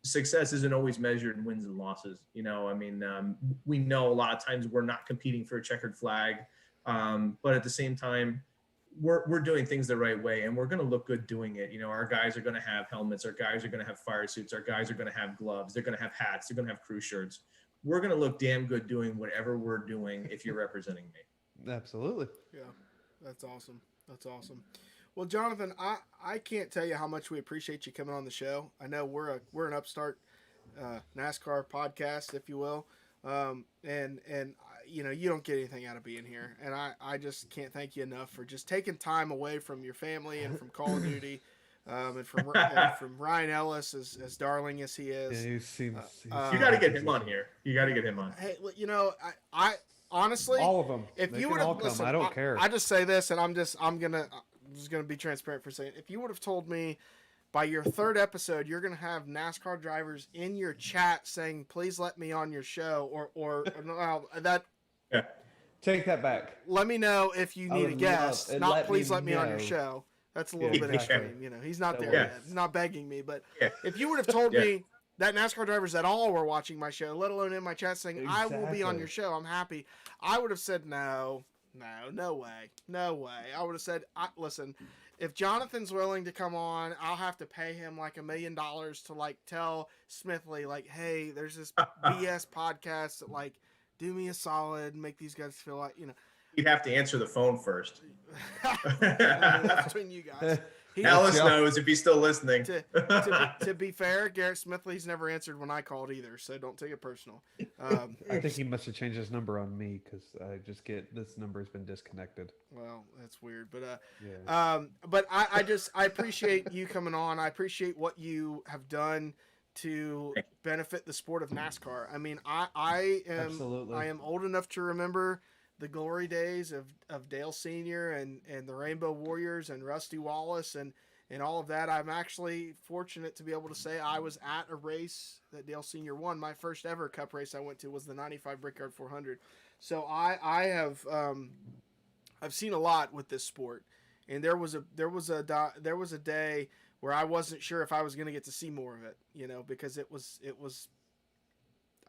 Success isn't always measured in wins and losses. We know a lot of times we're not competing for a checkered flag. But at the same time, we're doing things the right way, and we're going to look good doing it. Our guys are going to have helmets. Our guys are going to have fire suits. Our guys are going to have gloves. They're going to have hats. They're going to have crew shirts. We're going to look damn good doing whatever we're doing if you're representing me. Absolutely. Yeah, that's awesome. That's awesome. Well, Jonathan, I can't tell you how much we appreciate you coming on the show. I know we're an upstart NASCAR podcast, if you will, and you don't get anything out of being here, and I just can't thank you enough for just taking time away from your family and from Call of Duty, and from Ryan Ellis, as darling as he is. Yeah, he seems. You got to get him on here. You got to get him on. Hey, I honestly, all of them. If they you would have listened, I don't care. I just say this, and I'm gonna be transparent for a second. If you would have told me by your third episode, you're going to have NASCAR drivers in your chat saying, please let me on your show, or that. Yeah. Take that back. Let me know if you need a guest, not please let me on your know. show. That's a little bit exactly. extreme. He's not there Yeah. yet. He's not begging me. But Yeah. if you would have told me that NASCAR drivers at all were watching my show, let alone in my chat saying, I will be on your show, I'm happy, I would have said, no way. I would have said, listen, if Jonathan's willing to come on, I'll have to pay him like $1 million to like tell Smithley, like, hey, there's this BS podcast that like, do me a solid, make these guys feel like, You'd have to answer the phone first. That's between you guys. Alice knows if he's still listening. To be fair, Garrett Smithley's never answered when I called either, so don't take it personal. I think he must have changed his number on me because I just get this number has been disconnected. Well, that's weird, but I appreciate you coming on. I appreciate what you have done to benefit the sport of NASCAR. I mean, I am old enough to remember the glory days of Dale Sr. and the Rainbow Warriors and Rusty Wallace and all of that. I'm actually fortunate to be able to say I was at a race that Dale Sr. won. My first ever Cup race I went to was the 95 Brickyard 400. So I have I've seen a lot with this sport, and there was a day where I wasn't sure if I was going to get to see more of it, because it was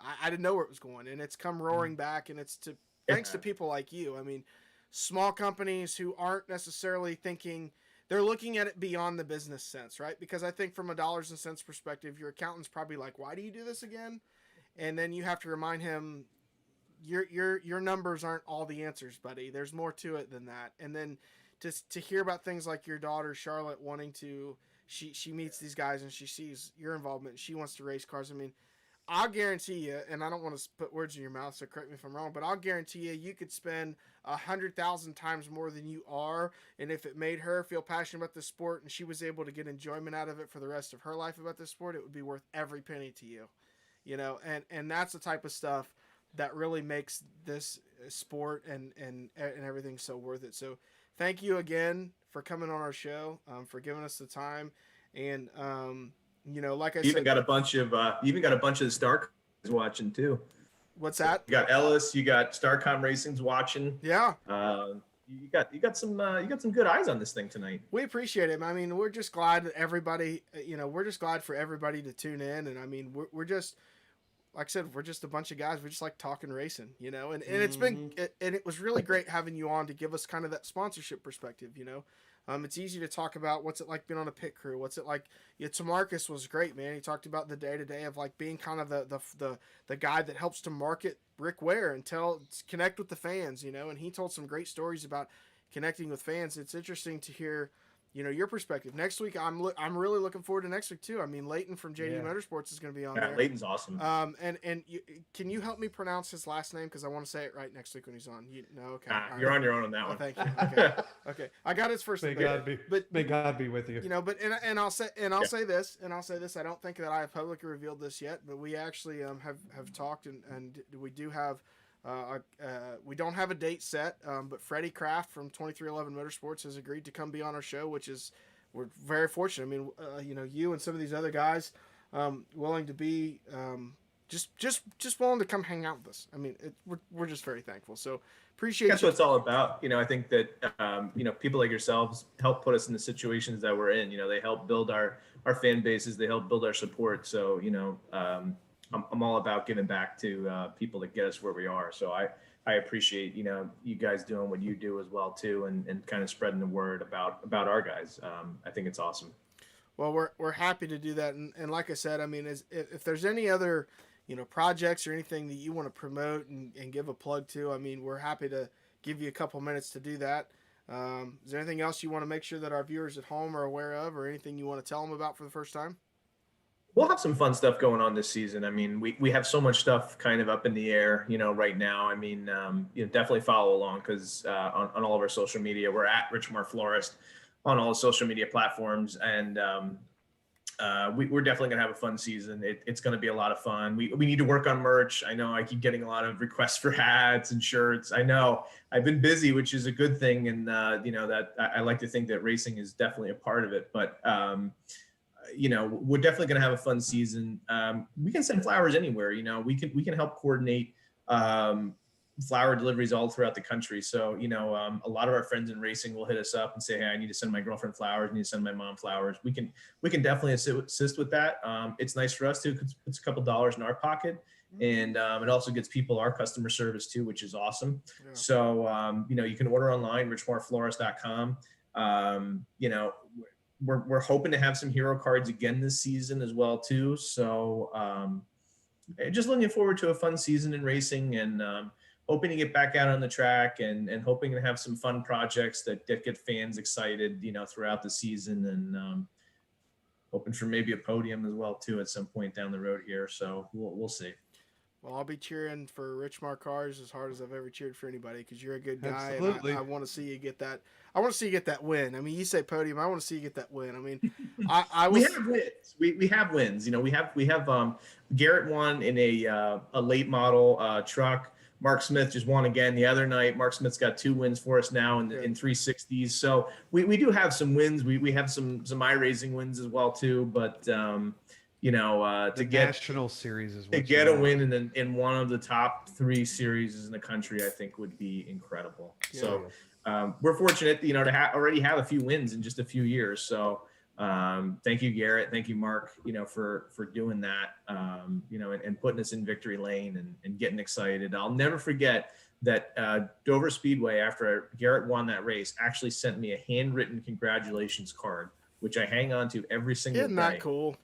I didn't know where it was going, and it's come roaring back, and it's thanks to people like you. I mean, small companies who aren't necessarily thinking, they're looking at it beyond the business sense, right? Because I think from a dollars and cents perspective, your accountant's probably like, why do you do this again? And then you have to remind him, your numbers aren't all the answers, buddy. There's more to it than that. And then to hear about things like your daughter, Charlotte, wanting to, she meets these guys and she sees your involvement and she wants to race cars. I mean, I'll guarantee you, and I don't want to put words in your mouth, so correct me if I'm wrong, but I'll guarantee you could spend 100,000 times more than you are, and if it made her feel passionate about the sport and she was able to get enjoyment out of it for the rest of her life about this sport, it would be worth every penny to you, and that's the type of stuff that really makes this sport and everything so worth it. So thank you again for coming on our show, for giving us the time, and like I said, even got a bunch of the Star guys watching too. What's that? You got Ellis, you got Starcom Racing's watching. Yeah. You got some good eyes on this thing tonight. We appreciate it. I mean, we're just glad that everybody, we're just glad for everybody to tune in, and I mean, we're just, like I said, we're just a bunch of guys. We just like talking racing, and it's been, and it was really great having you on to give us kind of that sponsorship perspective, It's easy to talk about what's it like being on a pit crew. What's it like? Tamarcus was great, man. He talked about the day-to-day of like being kind of the guy that helps to market Rick Ware and connect with the fans, and he told some great stories about connecting with fans. It's interesting to hear, your perspective. Next week, I'm really looking forward to next week too. I mean, Leighton from JD Motorsports is going to be on there. Leighton's awesome. Can you help me pronounce his last name, because I want to say it right next week when he's on? Okay. You're on your own on that one. Thank you. Okay. Okay. I got his first name. May God be with you. I'll say this. I don't think that I have publicly revealed this yet, but we actually have talked and we do have. We don't have a date set, but Freddie Kraft from 2311 Motorsports has agreed to come be on our show, we're very fortunate. I mean, you and some of these other guys, willing to be, just willing to come hang out with us. I mean, we're just very thankful. So appreciate. That's what it's all about. I think that, people like yourselves help put us in the situations that we're in. They help build our fan bases. They help build our support. So, I'm all about giving back to people that get us where we are. So I appreciate, you guys doing what you do as well too, and kind of spreading the word about our guys. I think it's awesome. Well, we're happy to do that. And like I said, I mean, if there's any other, projects or anything that you want to promote and give a plug to, I mean, we're happy to give you a couple minutes to do that. Is there anything else you want to make sure that our viewers at home are aware of, or anything you want to tell them about for the first time? We'll have some fun stuff going on this season. I mean, we have so much stuff kind of up in the air, right now. I mean, definitely follow along, because on all of our social media, we're at Richmore Florist on all the social media platforms. And we're definitely going to have a fun season. It's going to be a lot of fun. We need to work on merch. I know I keep getting a lot of requests for hats and shirts. I know I've been busy, which is a good thing. And, that I like to think that racing is definitely a part of it. But we're definitely going to have a fun season. We can send flowers anywhere. We can help coordinate flower deliveries all throughout the country. So, a lot of our friends in racing will hit us up and say, hey, I need to send my girlfriend flowers. I need to send my mom flowers. We can definitely assist with that. It's nice for us too, because it's a couple dollars in our pocket. And it also gets people our customer service too, which is awesome. Yeah. So, you can order online, richmooreflorist.com. We're hoping to have some hero cards again this season as well too. So, just looking forward to a fun season in racing, and hoping to get back out on the track, and hoping to have some fun projects that get fans excited, throughout the season, and hoping for maybe a podium as well too at some point down the road here. So we'll see. Well, I'll be cheering for Richmar Cars as hard as I've ever cheered for anybody, because you're a good guy. Absolutely. And I want to see you get that. I want to see you get that win. I mean, you say podium. I want to see you get that win. I mean, we have wins. We have wins. We have Garrett won in a late model truck. Mark Smith just won again the other night. Mark Smith's got 2 wins for us now in 360s. So we do have some wins. We have some iRacing wins as well too. But to get national series is to get a win in one of the top 3 series in the country, I think would be incredible. Yeah. So we're fortunate, to already have a few wins in just a few years. So thank you, Garrett. Thank you, Mark, for doing that, and putting us in victory lane and getting excited. I'll never forget that Dover Speedway, after Garrett won that race, actually sent me a handwritten congratulations card, which I hang on to every single day. Isn't that cool?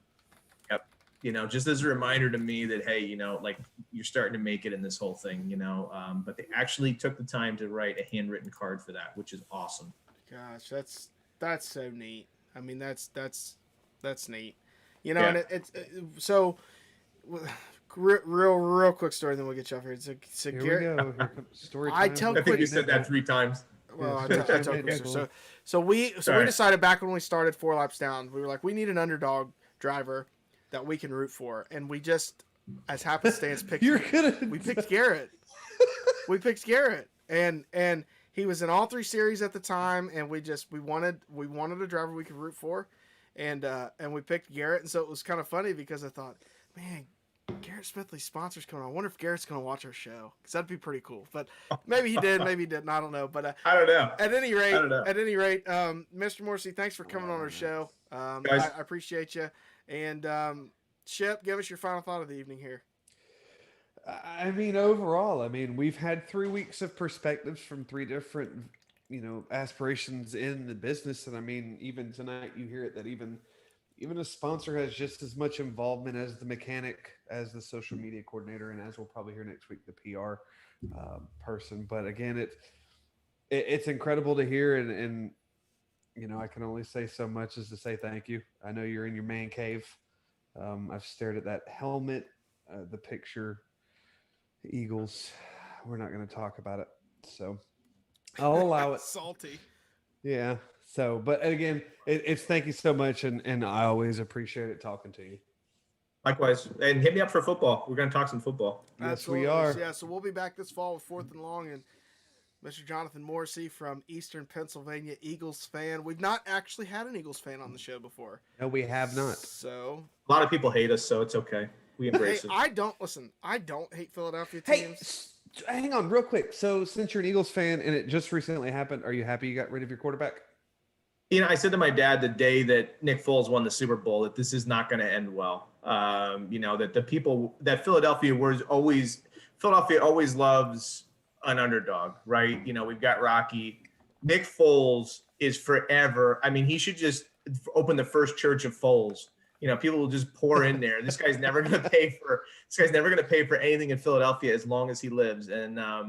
Yep. Just as a reminder to me that, hey, like, you're starting to make it in this whole thing, but they actually took the time to write a handwritten card for that, which is awesome. Gosh, that's so neat. I mean, that's neat, and it's so real quick story. Then we'll get you off here. So here Garrett, we go. Story time. I think you said that 3 times. Well, I tell Chris. So we decided back when we started 4 laps down, we were like, we need an underdog driver that we can root for, and we just, as happenstance, picked. We picked Garrett. We picked Garrett, and he was in all 3 series at the time, and we wanted a driver we could root for, and we picked Garrett, and so it was kind of funny because I thought, man, Garrett Smithley's sponsor's coming on. I wonder if Garrett's going to watch our show, because that'd be pretty cool. But maybe he did, maybe he didn't. I don't know. But I don't know. At any rate, Mr. Morrissey, thanks for coming on our show. I appreciate you. And Shep, give us your final thought of the evening here. I mean, overall, we've had 3 weeks of perspectives from 3 different, aspirations in the business. And even tonight you hear it that even a sponsor has just as much involvement as the mechanic, as the social media coordinator, and as we'll probably hear next week, the PR person. But again, it's incredible to hear, and I can only say so much as to say thank you. I know you're in your man cave. I've stared at that helmet, the picture, Eagles. We're not going to talk about it, so I'll allow it. Salty. Yeah. So, but again, it's thank you so much, and I always appreciate it talking to you. Likewise, and hit me up for football. We're going to talk some football. Yes, absolutely. we are. Yeah, so we'll be back this fall with 4th and Long, and Mr. Jonathan Morrissey from Eastern Pennsylvania, Eagles fan. We've not actually had an Eagles fan on the show before. No, we have not. So a lot of people hate us, so it's okay. We embrace it. I don't hate Philadelphia teams. Hey, hang on real quick. So since you're an Eagles fan and it just recently happened, are you happy you got rid of your quarterback? I said to my dad the day that Nick Foles won the Super Bowl that this is not going to end well. That the people that Philadelphia always loves an underdog, right? We've got Rocky. Nick Foles is forever. He should just open the first church of Foles. People will just pour in there. This guy's never going to pay for anything in Philadelphia as long as he lives. And I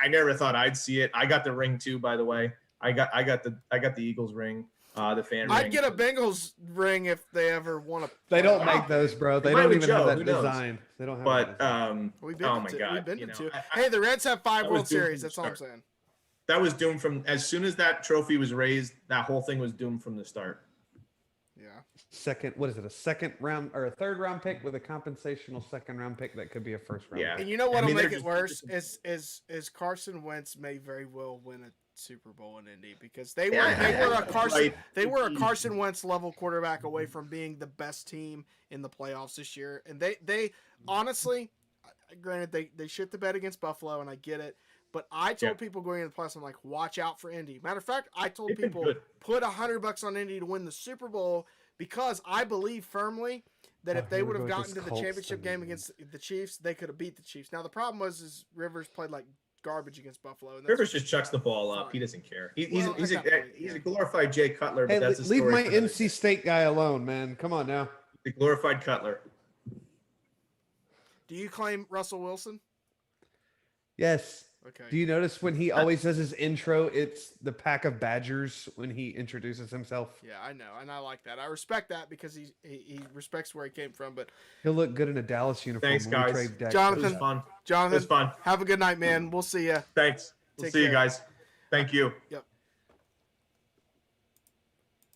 never thought I'd see it. I got the ring too, by the way. I got the Eagles ring, the fan ring. I'd get a Bengals ring if they ever want to. They don't make those, bro. They don't even have that design. They don't have. But oh my God, we've been to 2. Hey, the Reds have 5 World Series. That's all I'm saying. That was doomed from as soon as that trophy was raised. That whole thing was doomed from the start. Yeah. What is it? A 2nd round or a 3rd round pick with a compensational 2nd round pick that could be a 1st round. Yeah. And you know what'll make it worse is Carson Wentz may very well win Super Bowl in Indy because they were a Carson Wentz level quarterback away from being the best team in the playoffs this year. And they honestly, granted they shit the bed against Buffalo, and I get it. But I told people going into the playoffs, I'm like, watch out for Indy. Matter of fact, I told people put $100 on Indy to win the Super Bowl because I believe firmly that if they would have gotten to the championship game against the Chiefs, they could have beat the Chiefs. Now the problem was Rivers played like garbage against Buffalo. And Rivers just chucks the ball up. He doesn't care. He's a glorified Jay Cutler. But hey, that's leave my NC State guy alone, man. Come on now. The glorified Cutler. Do you claim Russell Wilson? Yes. Okay. Do you notice when he always does his intro, it's the pack of Badgers when he introduces himself? Yeah, I know, and I like that. I respect that because he respects where he came from. But he'll look good in a Dallas uniform. Thanks, guys. Jonathan, it was fun. Jonathan, it was fun. Have a good night, man. We'll see you. Thanks. We'll see you guys. Thank you. Yep.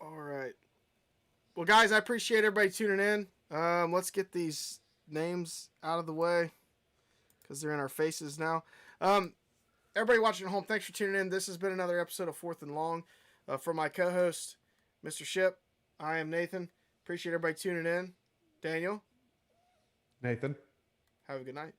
All right. Well, guys, I appreciate everybody tuning in. Let's get these names out of the way because they're in our faces now. Everybody watching at home, thanks for tuning in. This has been another episode of Fourth and Long. For my co-host, Mr. Ship, I am Nathan. Appreciate everybody tuning in. Daniel. Nathan. Have a good night.